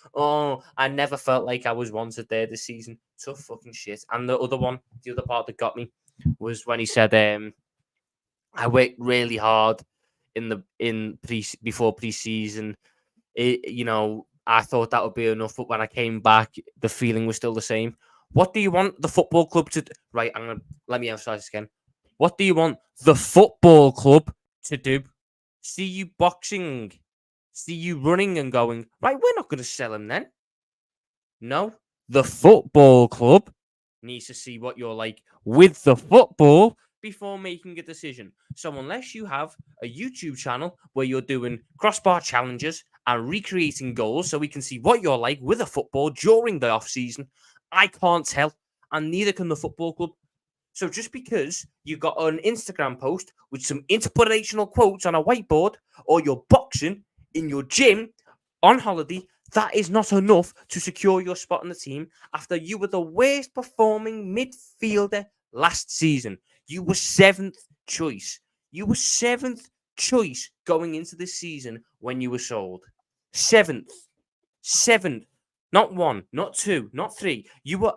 I never felt like I was wanted there this season. Tough fucking shit. And the other part that got me was when he said, I worked really hard before pre-season. I thought that would be enough, but when I came back, the feeling was still the same. What do you want the football club to do? Right, let me emphasize this again. What do you want the football club to do? See you boxing, see you running and going, right, we're not going to sell him then. No, the football club needs to see what you're like with the football before making a decision. So unless you have a YouTube channel where you're doing crossbar challenges and recreating goals so we can see what you're like with a football during the off-season, I can't tell, and neither can the football club. So just because you got an Instagram post with some inspirational quotes on a whiteboard, or you're boxing in your gym on holiday, that is not enough to secure your spot on the team after you were the worst performing midfielder last season. You were 7th choice. You were 7th choice going into this season when you were sold. 7th. Not 1, not 2, not 3. You were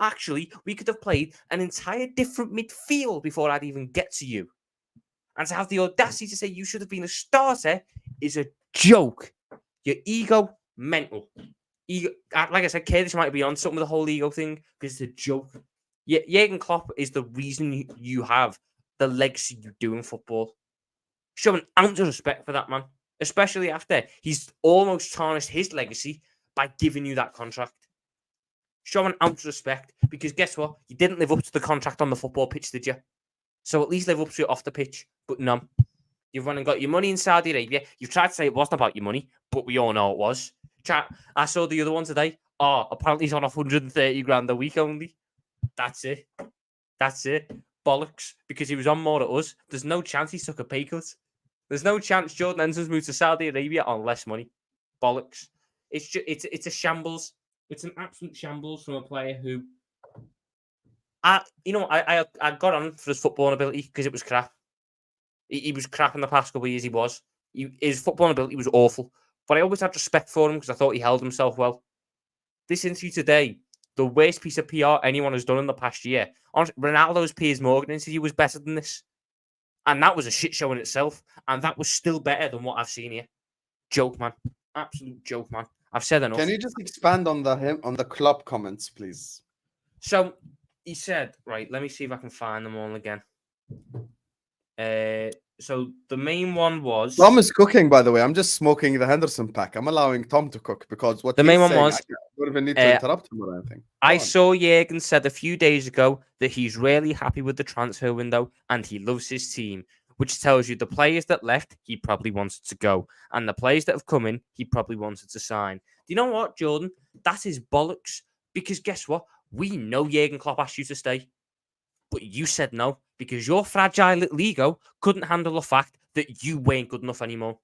we could have played an entire different midfield before I'd even get to you. And to have the audacity to say you should have been a starter is a joke. Your ego, mental. Like I said, Kopish might be on something with the whole ego thing because it's a joke. Jurgen Klopp is the reason you have the legacy you do in football. Show an ounce of respect for that man, especially after he's almost tarnished his legacy by giving you that contract. Show an ounce of respect, because guess what? You didn't live up to the contract on the football pitch, did you? So at least live up to it off the pitch. But no. You've run and got your money in Saudi Arabia. You've tried to say it wasn't about your money, but we all know it was. I saw the other one today. Apparently he's on 130 grand a week only. That's it. Bollocks. Because he was on more at us. There's no chance he took a pay cut. There's no chance Jordan Henderson's moved to Saudi Arabia on less money. Bollocks. It's a shambles. It's an absolute shambles from a player who, I got on for his footballing ability because it was crap. He was crap in the past couple of years. His footballing ability was awful, but I always had respect for him because I thought he held himself well. This interview today, the worst piece of PR anyone has done in the past year. Ronaldo's Piers Morgan interview was better than this, and that was a shit show in itself. And that was still better than what I've seen here. Joke, man. Absolute joke, man. I've said enough. Can you just expand on the Klopp comments, please? So he said, right, let me see if I can find them all again. So the main one was Tom is cooking, by the way. I'm just smoking the Henderson pack. I'm allowing Tom to cook because what the main one was. I don't even need to interrupt him or anything. I saw Jurgen said a few days ago that he's really happy with the transfer window and he loves his team, which tells you the players that left, he probably wanted to go. And the players that have come in, he probably wanted to sign. Do you know what, Jordan? That is bollocks. Because guess what? We know Jurgen Klopp asked you to stay. But you said no, because your fragile little ego couldn't handle the fact that you weren't good enough anymore.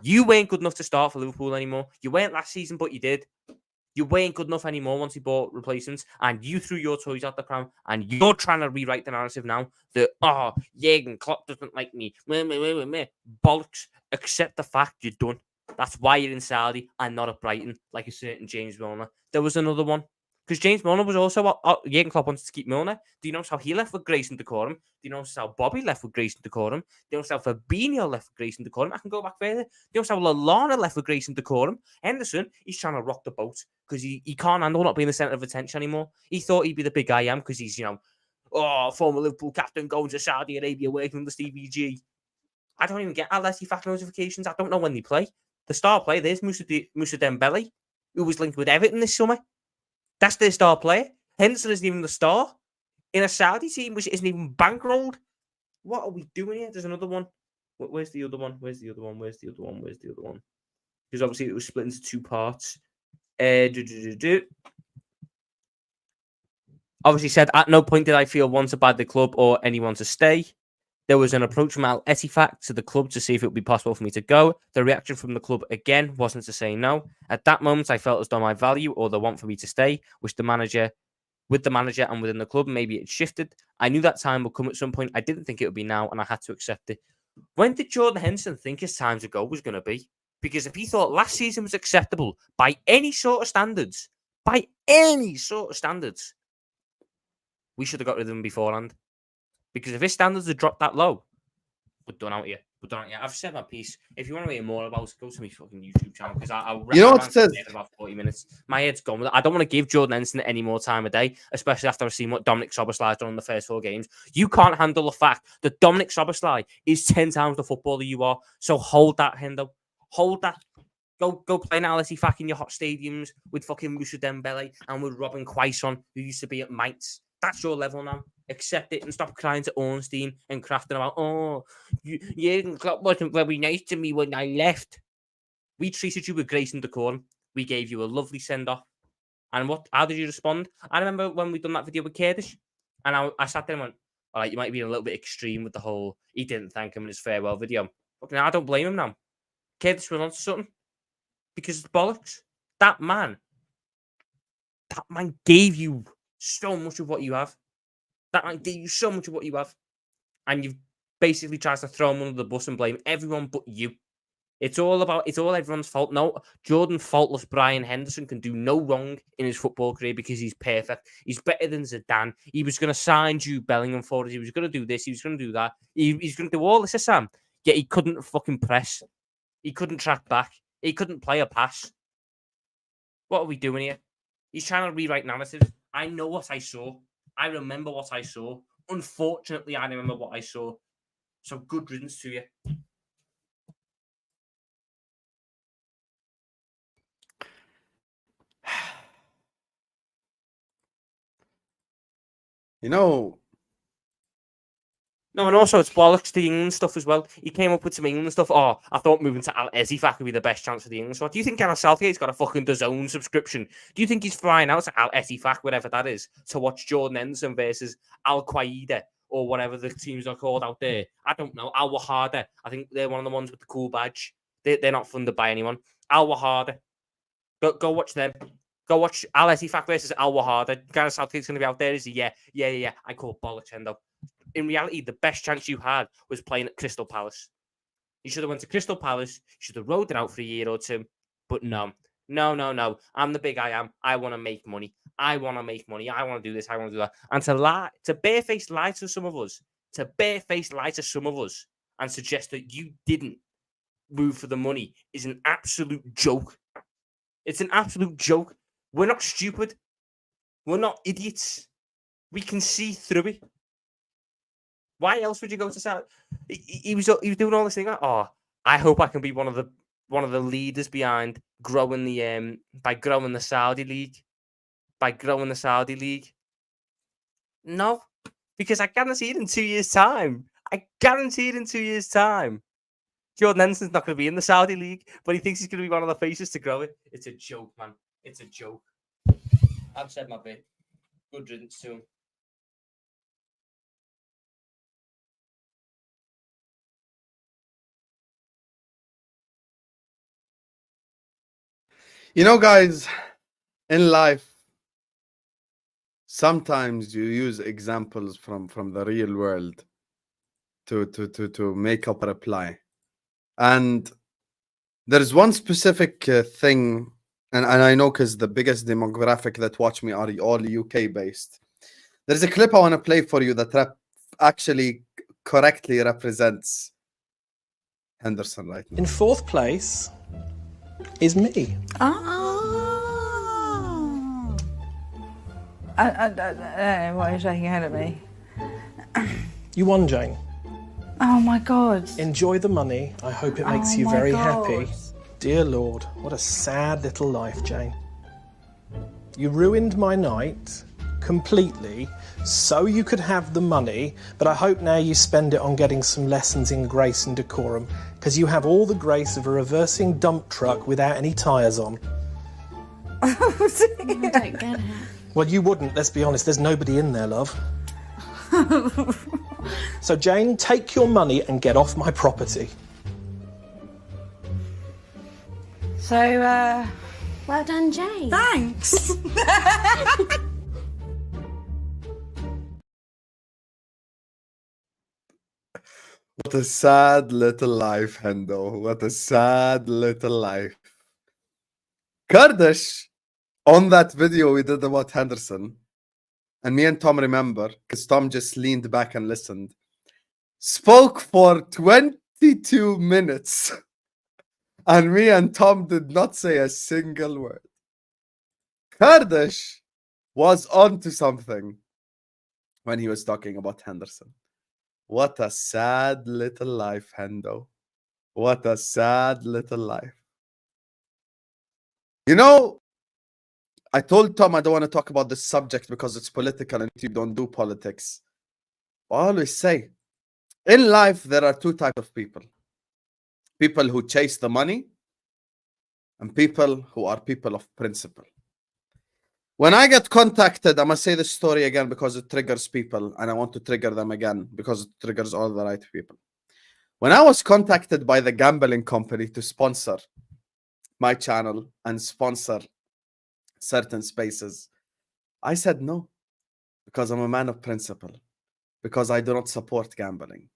You weren't good enough to start for Liverpool anymore. You weren't last season, but you did. You weren't good enough anymore once he bought replacements, and you threw your toys out the pram, and you're trying to rewrite the narrative now that, Jurgen Klopp doesn't like me. Bollocks. Accept the fact you're done. That's why you're in Saudi and not at Brighton, like a certain James Milner. There was another one. Because James Milner was also, Jurgen Klopp wanted to keep Milner. Do you notice how he left with grace and decorum? Do you notice how Bobby left with grace and decorum? Do you notice how Fabinho left with grace and decorum? I can go back further. Do you notice how Lallana left with grace and decorum? Henderson, he's trying to rock the boat because he can't handle not being the centre of attention anymore. He thought he'd be the big I am because he's, former Liverpool captain going to Saudi Arabia working with the Stevie G. I don't even get Aleti fact notifications. I don't know when they play. The star player, there's Moussa Dembele, who was linked with Everton this summer. That's their star player. Henderson isn't even the star. in a Saudi team which isn't even bankrolled. What are we doing here? There's another one. Where's the other one? Where's the other one? Where's the other one? Where's the other one? Because obviously it was split into 2 parts. Obviously said, at no point did I feel wanted by the club or anyone to stay. There was an approach from Al Ettifaq to the club to see if it would be possible for me to go. The reaction from the club again wasn't to say no. At that moment, I felt as though my value or the want for me to stay, with the manager and within the club, maybe it shifted. I knew that time would come at some point. I didn't think it would be now, and I had to accept it. When did Jordan Henderson think his time to go was going to be? Because if he thought last season was acceptable by any sort of standards, we should have got rid of him beforehand. Because if his standards had dropped that low, we're done out here. I've said my piece. If you want to hear more about it, go to my fucking YouTube channel. Because I'll in about 40 minutes. My head's gone with it. I don't want to give Jordan Henderson any more time of day, especially after I've seen what Dominic Szoboszlai's done in the first 4 games. You can't handle the fact that Dominic Szoboszlai is 10 times the footballer you are. So hold that, Hendo. Hold that. Go play an Al Ettifaq in your hot stadiums with fucking Moussa Dembele and with Robin Quaison, who used to be at Mainz. That's your level now. Accept it and stop crying to Ornstein and crafting about, Klopp wasn't very nice to me when I left. We treated you with grace and decorum. We gave you a lovely send-off. And how did you respond? I remember when we done that video with Kopish, and I sat there and went, all right, you might be a little bit extreme with the whole, he didn't thank him in his farewell video. But I don't blame him now. Kopish was on to something. Because it's bollocks. That man gave you so much of what you have. That man gave you so much of what you have. And you've basically tried to throw him under the bus and blame everyone but you. It's all everyone's fault. No, Jordan faultless Brian Henderson can do no wrong in his football career because he's perfect. He's better than Zidane. He was going to sign Jude Bellingham for us. He was going to do this. He was going to do that. He's going to do all this, Sam. Yet he couldn't fucking press. He couldn't track back. He couldn't play a pass. What are we doing here? He's trying to rewrite narratives. I know what I saw. I remember what I saw. Unfortunately, I remember what I saw. So good riddance to you. You know... No, and also it's bollocks to the England stuff as well. He came up with some England stuff. Oh, I thought moving to Al Ettifaq would be the best chance for the England squad. Do you think Gareth Southgate's got a fucking DAZN subscription? Do you think he's flying out to Al Ettifaq, whatever that is, to watch Jordan Henderson versus Al Qaeda or whatever the teams are called out there? I don't know. Al Wahada. I think they're one of the ones with the cool badge. They're not funded by anyone. Al Wahada. Go watch them. Go watch Al Ettifaq versus Al Wahada. Gareth Southgate's going to be out there. Is he? Yeah. I call bollocks, Hendo. In reality, the best chance you had was playing at Crystal Palace. You should have went to Crystal Palace. You should have rode it out for a year or 2. But no. I'm the big I am. I want to make money. I want to do this. I want to do that. And to barefaced lie to some of us, and suggest that you didn't move for the money is an absolute joke. It's an absolute joke. We're not stupid. We're not idiots. We can see through it. Why else would you go to Saudi? He was doing all this thing. Like, oh, I hope I can be one of the leaders behind growing the Saudi league. By growing the Saudi league. No, because I guarantee it in 2 years' time. Jordan Henderson's not going to be in the Saudi league, but he thinks he's going to be one of the faces to grow it. It's a joke, man. It's a joke. I've said my bit. Good riddance to him. You know, guys, in life, sometimes you use examples from the real world to make up a reply. And there's one specific thing, and I know because the biggest demographic that watch me are all UK based. There's a clip I want to play for you that actually correctly represents Henderson right now. In 4th place is me. Why are you shaking your head at me? You won, Jane. Oh my God. Enjoy the money. I hope it makes you very happy. Dear Lord, what a sad little life, Jane. You ruined my night completely so you could have the money, but I hope now you spend it on getting some lessons in grace and decorum, because you have all the grace of a reversing dump truck without any tyres on. I don't get it. Well, you wouldn't, let's be honest, there's nobody in there, love. So, Jane, take your money and get off my property. So, Well done, Jane. thanks. What a sad little life, Hendo. What a sad little life. Kurdish, on that video we did about Henderson, and me and Tom remember, because Tom just leaned back and listened, spoke for 22 minutes. And me and Tom did not say a single word. Kurdish was onto something when he was talking about Henderson. What a sad little life, Hendo. What a sad little life. You know, I told Tom I don't want to talk about this subject because it's political and you don't do politics. I always say, in life, there are two types of people. People who chase the money and people who are people of principle. When I get contacted, I'm going to say this story again because it triggers people and I want to trigger them again because it triggers all the right people. When I was contacted by the gambling company to sponsor my channel and sponsor certain spaces, I said no, because I'm a man of principle, because I do not support gambling.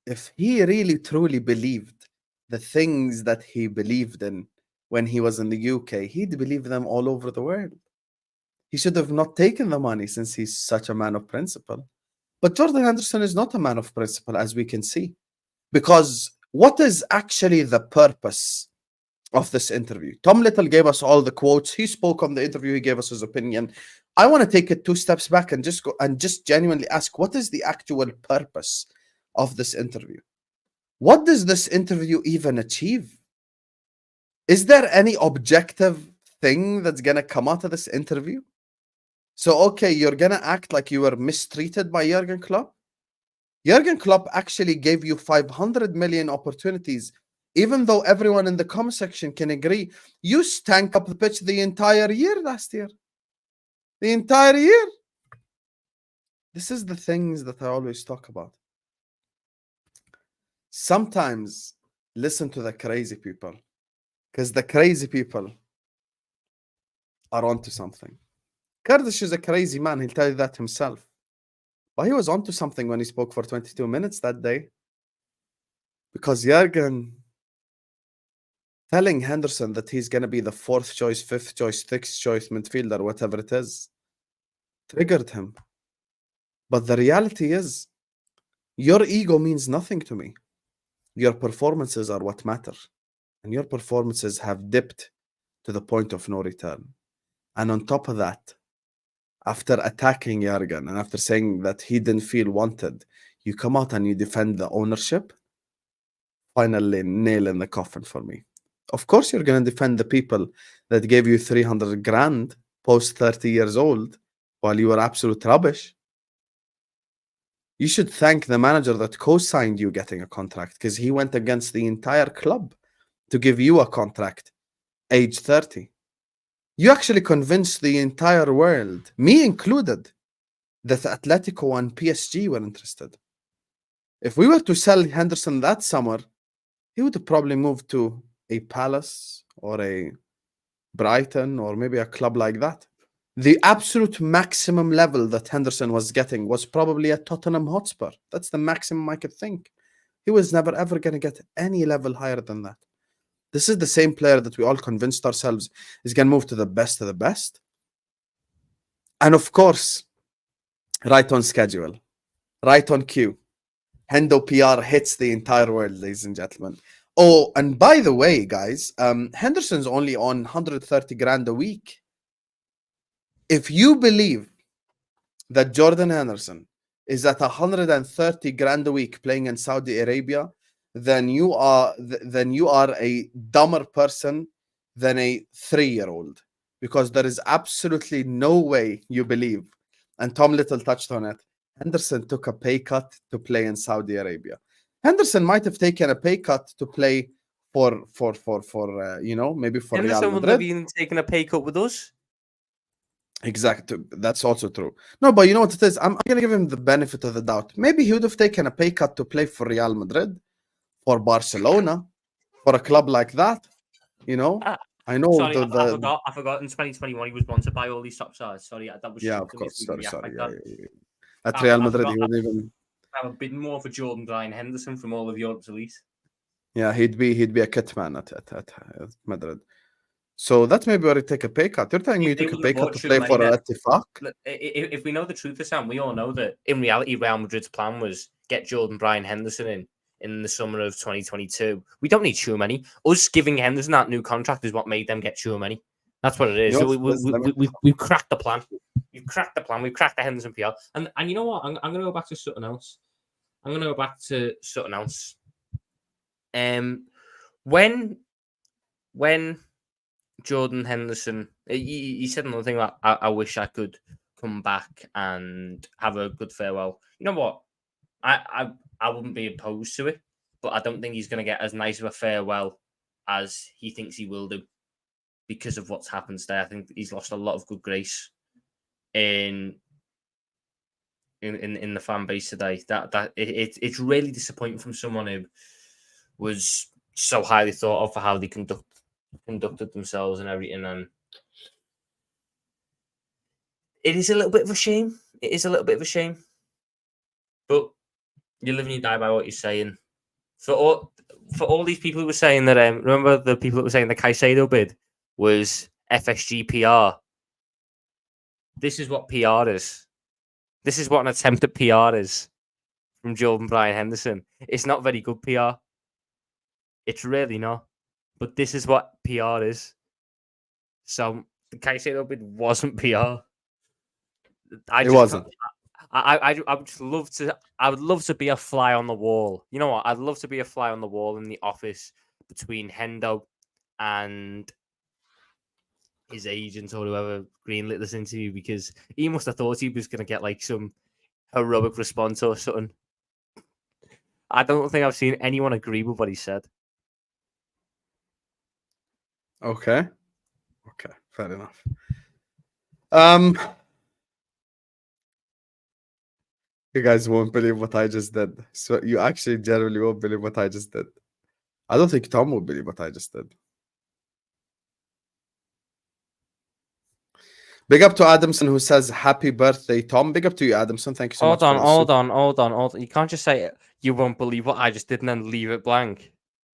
If he really truly believed the things that he believed in when he was in the UK, he'd believe them all over the world. He should have not taken the money since he's such a man of principle. But Jordan Henderson is not a man of principle, as we can see. Because what is actually the purpose of this interview? Tom Little gave us all the quotes. He spoke on the interview. He gave us his opinion. I want to take it 2 steps back and just genuinely ask, what is the actual purpose of this interview? What does this interview even achieve? Is there any objective thing that's going to come out of this interview? So, okay, you're going to act like you were mistreated by Jurgen Klopp? Jurgen Klopp actually gave you 500 million opportunities, even though everyone in the comment section can agree, you stank up the pitch the entire year last year. The entire year. This is the things that I always talk about. Sometimes listen to the crazy people, because the crazy people are onto something. Kurdish is a crazy man. He'll tell you that himself. But he was onto something when he spoke for 22 minutes that day. Because Jurgen telling Henderson that he's going to be the 4th choice, 5th choice, 6th choice midfielder, whatever it is, triggered him. But the reality is, your ego means nothing to me. Your performances are what matter. And your performances have dipped to the point of no return. And on top of that, after attacking Jurgen and after saying that he didn't feel wanted, you come out and you defend the ownership. Finally, nail in the coffin for me. Of course, you're going to defend the people that gave you 300 grand post 30 years old while you were absolute rubbish. You should thank the manager that co-signed you getting a contract, because he went against the entire club to give you a contract age 30. You actually convinced the entire world, me included, that Atletico and PSG were interested. If we were to sell Henderson that summer, he would have probably moved to a Palace or a Brighton or maybe a club like that. The absolute maximum level that Henderson was getting was probably at Tottenham Hotspur. That's the maximum I could think. He was never ever going to get any level higher than that. This is the same player that we all convinced ourselves is going to move to the best of the best. And of course, right on schedule, right on cue. Hendo PR hits the entire world, ladies and gentlemen. Oh, and by the way, guys, Henderson's only on 130 grand a week. If you believe that Jordan Henderson is at 130 grand a week playing in Saudi Arabia, then you are a dumber person than a 3-year-old, because there is absolutely no way you believe and Tom Little touched on it. Henderson took a pay cut to play in Saudi Arabia. Henderson might have taken a pay cut to play for you know, maybe for Henderson Real wouldn't have Madrid. even taken a pay cut with us. Exactly. That's also true. No, but you know what it is? I'm going to give him the benefit of the doubt. Maybe he would have taken a pay cut to play for Real Madrid, for Barcelona, for a club like that. You know? I know. Sorry, I forgot. In 2021, he was wanted by all these top stars. Sorry, that was of course. Sorry. Like Yeah. At Real Madrid, he would even. I have a bid more for Jordan Bryan Henderson from all of Europe's elite. Yeah, he'd be a kit man at Madrid. So that's maybe where he take a pay cut. You're telling me you took a pay cut to play for Al-Ittifaq? If we know the truth of Sam, we all know that in reality, Real Madrid's plan was get Jordan Bryan Henderson in the summer of 2022. We don't need Tchouaméni. Us giving Henderson that new contract is what made them get Tchouaméni. That's what it is. We've cracked the plan. We've cracked the plan. We've cracked the Henderson PR. And you know what? I'm going to go back to something else. When Jordan Henderson, he said another thing like, I wish I could come back and have a good farewell. You know what? I wouldn't be opposed to it, but I don't think he's going to get as nice of a farewell as he thinks he will do because of what's happened today. I think he's lost a lot of good grace in the fan base today. It's really disappointing from someone who was so highly thought of for how they conducted themselves and everything, and it is a little bit of a shame. But you live and you die by what you're saying. For all these people who were saying that, remember the people that were saying the Caicedo bid was FSG PR. This is what PR is. This is what an attempt at PR is from Jordan Bryan Henderson. It's not very good PR. It's really not. But this is what PR is. So the Caicedo bid wasn't PR. It wasn't. I would love to be a fly on the wall. You know what? I'd love to be a fly on the wall in the office between Hendo and his agent or whoever greenlit this interview, because he must have thought he was going to get like some heroic response or something. I don't think I've seen anyone agree with what he said. Okay, fair enough. You guys won't believe what I just did. So you actually generally won't believe what I just did. I don't think Tom will believe what I just did. Big up to Adamson who says happy birthday, Tom. Big up to you, Adamson. Thank you so much. Hold on. You can't just say you won't believe what I just did and then leave it blank.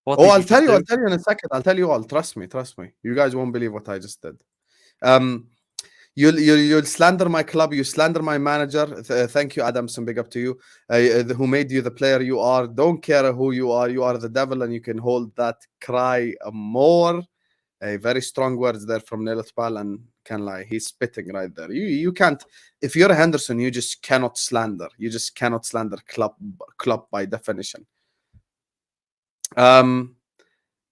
I'll tell you in a second. I'll tell you all. Trust me. You guys won't believe what I just did. You'll slander my club. You slander my manager. Thank you, Adamson. Big up to you. Who made you the player you are. Don't care who you are. You are the devil, and you can hold that cry more. Very strong words there from Nelatpal, and can lie. He's spitting right there. You can't. If you're a Henderson, you just cannot slander. You just cannot slander Klopp by definition.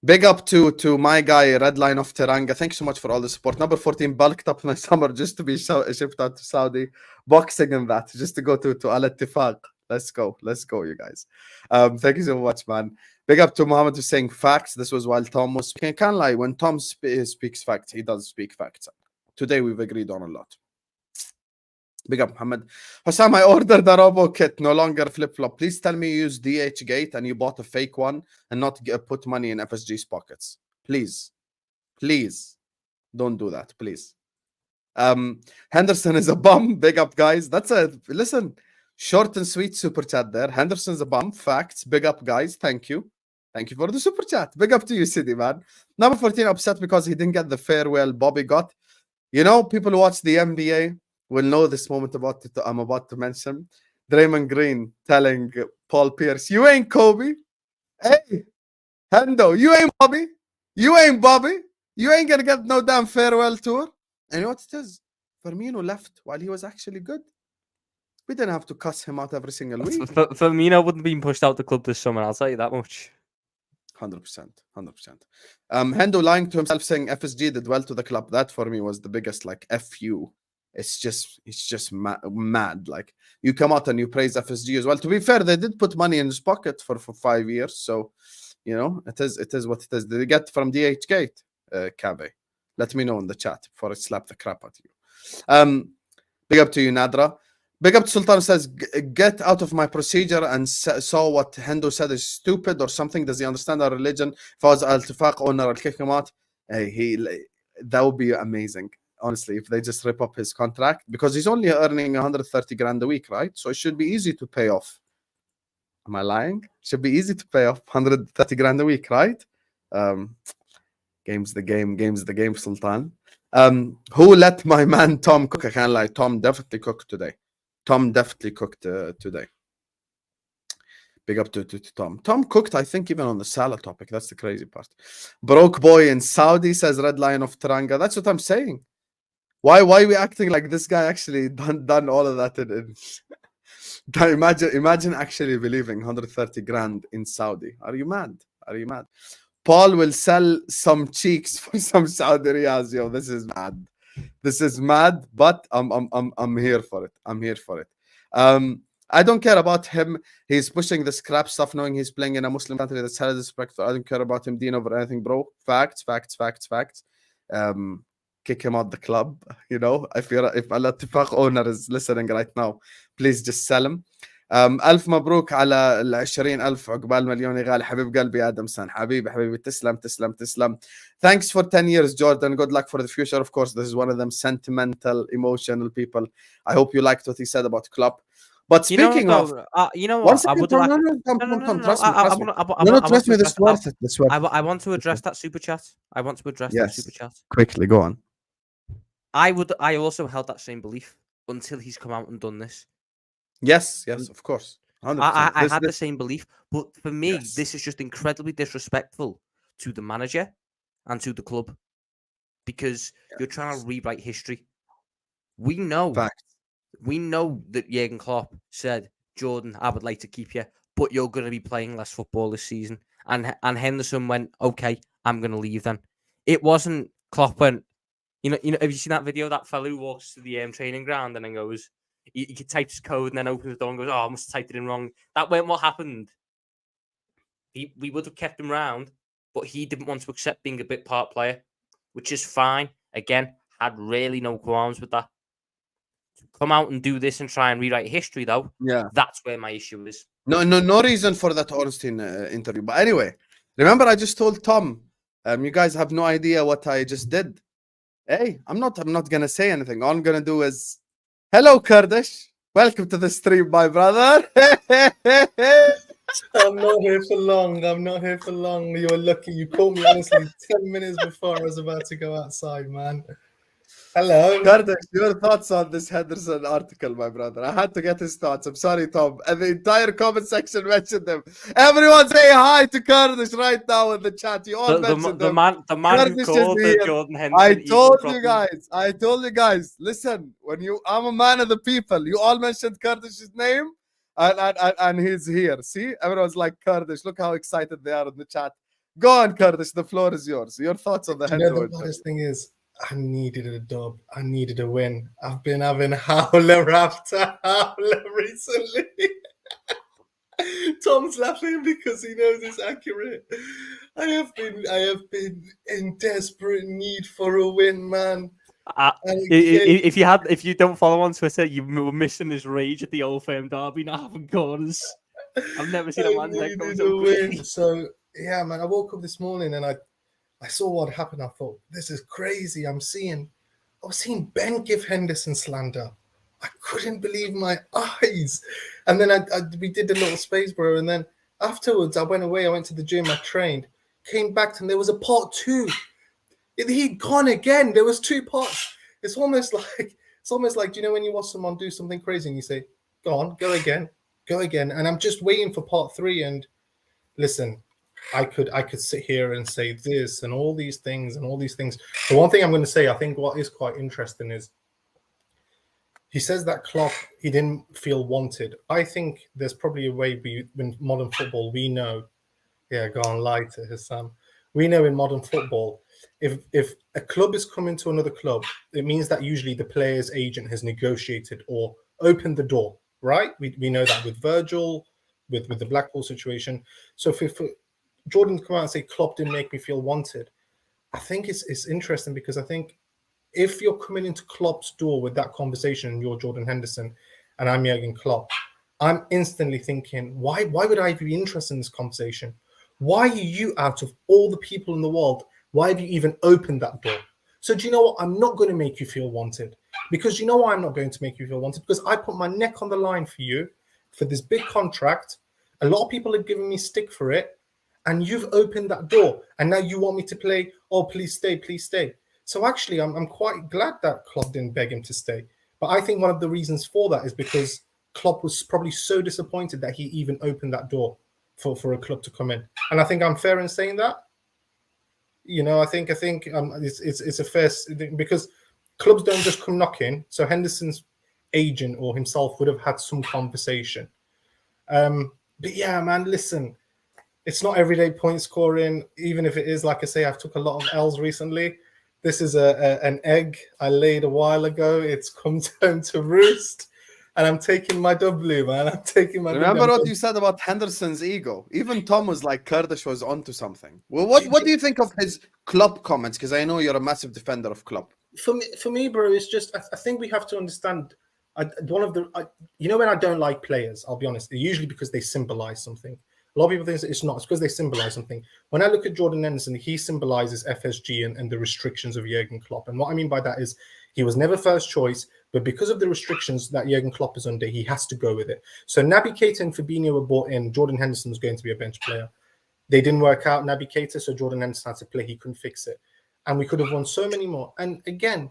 Big up to my guy, Redline of Teranga. Thank you so much for all the support. Number 14 bulked up my summer just to be shipped out to Saudi. Boxing and that, just to go to Al-Ittifaq. Let's go, you guys. Thank you so much, man. Big up to Mohammed who's saying facts. This was while Tom was speaking. I can't lie. When Tom speaks facts, he does speak facts. Today we've agreed on a lot. Big up, Muhammad. Husam, I ordered a robo kit, no longer flip-flop. Please tell me you use DH Gate and you bought a fake one and not put money in FSG's pockets. Please. Don't do that, please. Henderson is a bum. Big up, guys. That's a listen. Short and sweet super chat there. Henderson's a bum. Facts. Big up, guys. Thank you for the super chat. Big up to you, City, man. Number 14 upset because he didn't get the farewell Bobby got. You know, people who watch the NBA will know this moment I'm about to mention. Draymond Green telling Paul Pearce, "You ain't Kobe. Hey, Hendo, you ain't Bobby. You ain't Bobby. You ain't gonna get no damn farewell tour." And you know what it is? Firmino left while he was actually good. We didn't have to cuss him out every single week. Firmino wouldn't be pushed out the club this summer, I'll tell you that much. 100%. Hendo lying to himself saying FSG did well to the club. That for me was the biggest, like, F you. it's just mad. Like, you come out and you praise FSG as well. To be fair, they did put money in his pocket for 5 years, so you know it is what it is. Did they get from DH Gate, Kabe? Let me know in the chat before I slap the crap out of you. Big up to you, Nadra. Big up to Sultan, says, get out of my procedure, and saw what Hendo said is stupid or something. Does he understand our religion? If I was Al-Tifaq owner, I'll kick him out. That would be amazing, honestly, if they just rip up his contract, because he's only earning 130 grand a week, right? So it should be easy to pay off. Am I lying? It should be easy to pay off 130 grand a week, right? Game's the game, Sultan. Who let my man Tom cook? I can't lie. Tom definitely cooked today. Today. Big up to Tom. Tom cooked, I think, even on the Salah topic. That's the crazy part. Broke boy in Saudi, says Red Lion of Taranga. That's what I'm saying. Why we acting like this guy actually done all of that? Imagine actually believing 130 grand in Saudi. Are you mad? Paul will sell some cheeks for some Saudi riyals. Yo, this is mad, but I'm here for it. I don't care about him. He's pushing the scrap stuff, knowing he's playing in a Muslim country that's held disrespectful. I don't care about him Dean over anything, bro. Facts. Kick him out the club. You know, if Al-Tifaq owner is listening right now, please just sell him. ألف مبروك على ال 20,000 عقبال مليون يا غالي حبيب قلبي آدم سان حبيبي تسلم. Thanks for 10 years, Jordan. Good luck for the future. Of course, this is one of them sentimental, emotional people. I hope you liked what he said about Klopp. But speaking of, you know what? I would like. No, trust me. This is worth it. I want to address that super chat. That super chat. Quickly, go on. I also held that same belief until he's come out and done this. Yes, of course. I had the same belief, but for me, this is just incredibly disrespectful to the manager and to the club, because you're trying to rewrite history. We know that Jurgen Klopp said, Jordan, I would like to keep you, but you're going to be playing less football this season. And Henderson went, okay, I'm going to leave then. It wasn't Klopp went, you know, have you seen that video? That fellow who walks to the training ground and then goes, he types his code and then opens the door and goes, oh, I must have typed it in wrong. That weren't what happened. We would have kept him round, but he didn't want to accept being a bit part player, which is fine. Again, had really no qualms with that. To come out and do this and try and rewrite history, though, that's where my issue is. No reason for that Ornstein interview. But anyway, remember I just told Tom, you guys have no idea what I just did. Hey, I'm not gonna say anything. All I'm gonna do is, hello, Kurdish. Welcome to the stream, my brother. I'm not here for long. You're lucky. You called me honestly 10 minutes before I was about to go outside, man. Hello. Kurdish, your thoughts on this Henderson article, my brother? I had to get his thoughts. I'm sorry, Tom. And the entire comment section mentioned them. Everyone say hi to Kurdish right now in the chat. You all mentioned them. The man who called Jordan Henderson. I told you guys. Listen, I'm a man of the people. You all mentioned Kurdish's name, and he's here. See, everyone's like, Kurdish. Look how excited they are in the chat. Go on, Kurdish. The floor is yours. Your thoughts on the Henderson. The hardest thing is, I needed a dub. I needed a win. I've been having howler after howler recently. Tom's laughing because he knows it's accurate. I have been in desperate need for a win, man. If you don't follow on Twitter, you were missing his rage at the Old Firm derby not having corners. I've never seen a man that goes so quickly. So yeah, man. I woke up this morning and I saw what happened. I thought, this is crazy. I was seeing Ben give Henderson slander. I couldn't believe my eyes. And then we did a little space, bro. And then afterwards, I went away. I went to the gym. I trained. Came back, and there was a part 2. He'd gone again. There was 2 parts. It's almost like, you know, when you watch someone do something crazy and you say, go on, go again. And I'm just waiting for part 3. And listen, I could sit here and say this and all these things. The one thing I'm going to say, I think what is quite interesting is he says that Klopp, he didn't feel wanted. I think there's probably a way in modern football, we know, go on, lie to Husam. We know in modern football, if a club is coming to another club, it means that usually the player's agent has negotiated or opened the door, right? We know that with Virgil, with the Blackpool situation. So for Jordan to come out and say Klopp didn't make me feel wanted, I think it's interesting, because I think if you're coming into Klopp's door with that conversation and you're Jordan Henderson and I'm Jurgen Klopp, I'm instantly thinking, why would I be interested in this conversation? Why are you, out of all the people in the world, why have you even opened that door? So do you know what? I'm not going to make you feel wanted. Because you know why I'm not going to make you feel wanted? Because I put my neck on the line for you, for this big contract. A lot of people are giving me stick for it. And you've opened that door. And now you want me to play, oh, please stay, please stay. So actually, I'm quite glad that Klopp didn't beg him to stay. But I think one of the reasons for that is because Klopp was probably so disappointed that he even opened that door for a club to come in. And I think I'm fair in saying that. You know, I think it's a fair, because clubs don't just come knocking. So Henderson's agent or himself would have had some conversation. But yeah, man, listen, it's not everyday point scoring. Even if it is, like I say, I've took a lot of L's recently. This is an egg I laid a while ago. It's come home to roost. And I'm taking my W, man. I'm taking my. Remember what you said about Henderson's ego? Even Tom was like, Kurdish was onto something. Well, what do you think of his Klopp comments? Because I know you're a massive defender of Klopp. For me, bro, it's just I think we have to understand. You know, when I don't like players, I'll be honest, usually because they symbolize something. A lot of people think it's not. It's because they symbolize something. When I look at Jordan Henderson, he symbolizes FSG and the restrictions of Jurgen Klopp. And what I mean by that is he was never first choice, but because of the restrictions that Jurgen Klopp is under, he has to go with it. So Naby Keita and Fabinho were brought in. Jordan Henderson was going to be a bench player. They didn't work out, Naby Keita, so Jordan Henderson had to play. He couldn't fix it. And we could have won so many more. And again,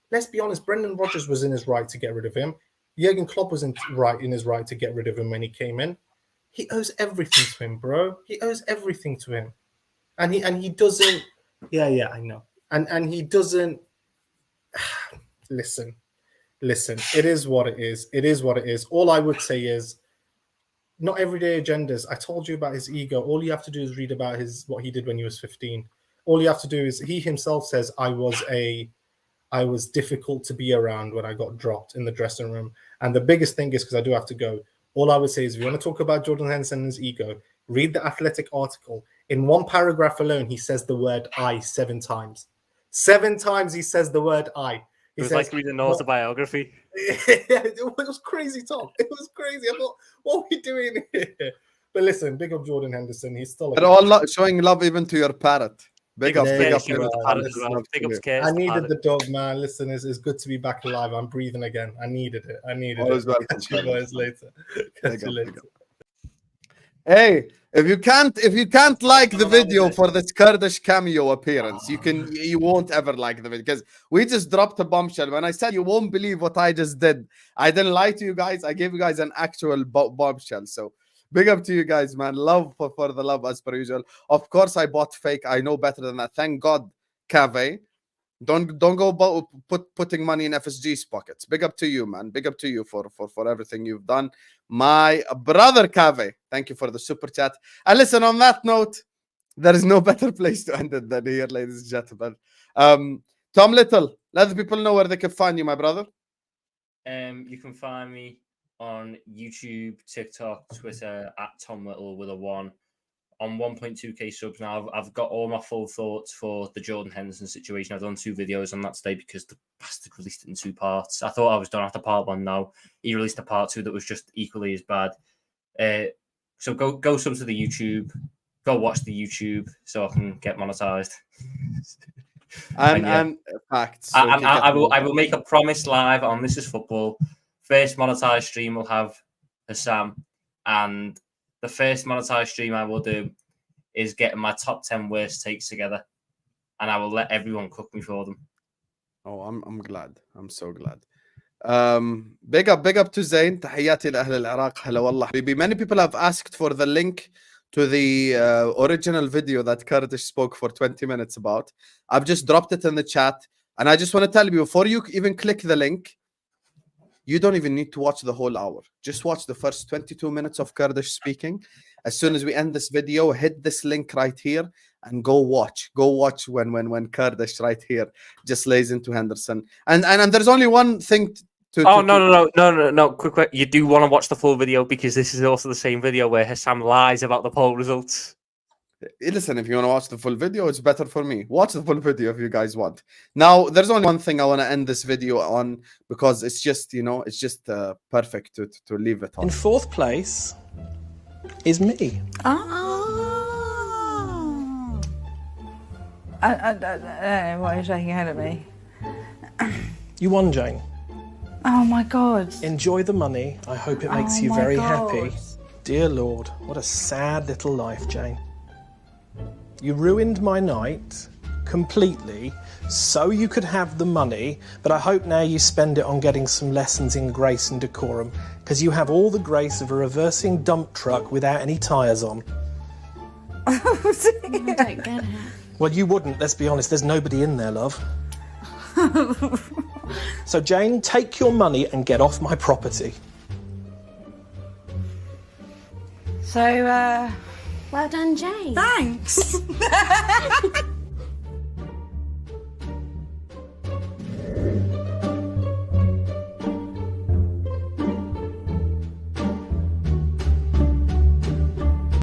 let's be honest, Brendan Rodgers was in his right to get rid of him. Jurgen Klopp was in his right to get rid of him when he came in. He owes everything to him, bro. He owes everything to him. And he doesn't. Yeah, I know. And he doesn't. Listen. It is what it is. It is what it is. All I would say is, not everyday agendas. I told you about his ego. All you have to do is read about what he did when he was 15. All you have to do is, he himself says, I was difficult to be around when I got dropped in the dressing room. And the biggest thing is, because I do have to go, all I would say is, if you want to talk about Jordan Henderson and his ego, read the Athletic article. In one paragraph alone, he says the word I 7 times. 7 times he says the word I. It was like reading an autobiography. It was crazy, Tom. It was crazy. I thought, what are we doing here? But listen, big up Jordan Henderson. He's still showing love even to your parrot. Big up. I needed the dog, man. Listen, it's good to be back alive. I'm breathing again. I needed it. Catch you guys later. Catch you later. Hey, if you can't like the video for this Kurdish cameo appearance, you won't ever like the video, because we just dropped a bombshell. When I said you won't believe what I just did, I didn't lie to you guys. I gave you guys an actual bombshell. So big up to you guys, man. Love for the love, as per usual. Of course, I bought fake. I know better than that. Thank God, Cave. Don't go putting money in FSG's pockets. Big up to you, man. Big up to you for everything you've done. My brother Cave, thank you for the super chat. And listen, on that note, there is no better place to end it than here, ladies and gentlemen. Tom Little, let the people know where they can find you, my brother. You can find me on YouTube, TikTok, Twitter at Tom Little with a 1. On 1.2k subs now. I've got all my full thoughts for the Jordan Henderson situation. I've done 2 videos on that today because the bastard released it in 2 parts. I thought I was done after part 1 now. He released a part 2 that was just equally as bad. So go sub to the YouTube. Go watch the YouTube so I can get monetized. And facts. So I will make a promise live on This Is Football. First monetized stream will have Husam, and the first monetized stream I will do is getting my top 10 worst takes together, and I will let everyone cook me for them. Oh, I'm glad. I'm so glad. Big up to Zain. تحياتي لأهل العراق. هلا والله حبيبي. Many people have asked for the link to the original video that Kurdish spoke for 20 minutes about. I've just dropped it in the chat, and I just want to tell you, before you even click the link, you don't even need to watch the whole hour. Just watch the first 22 minutes of Kurdish speaking, as soon as we end this video, hit this link right here and go watch when Kurdish right here just lays into Henderson. And there's only one thing no, quick, you do want to watch the full video, because this is also the same video where Husam lies about the poll results. Listen, if you want to watch the full video, it's better for me. Watch the full video if you guys want. Now, there's only one thing I want to end this video on, because it's just, you know, it's just perfect to leave it on. In fourth place is me. I don't know why you're shaking your head at me. You won, Jane. Oh my God. Enjoy the money. I hope it makes you very happy. Dear Lord, what a sad little life, Jane. You ruined my night completely so you could have the money, but I hope now you spend it on getting some lessons in grace and decorum, because you have all the grace of a reversing dump truck without any tyres on. I don't get it. Well, you wouldn't, let's be honest. There's nobody in there, love. So, Jane, take your money and get off my property. So, well done, Jane. Thanks.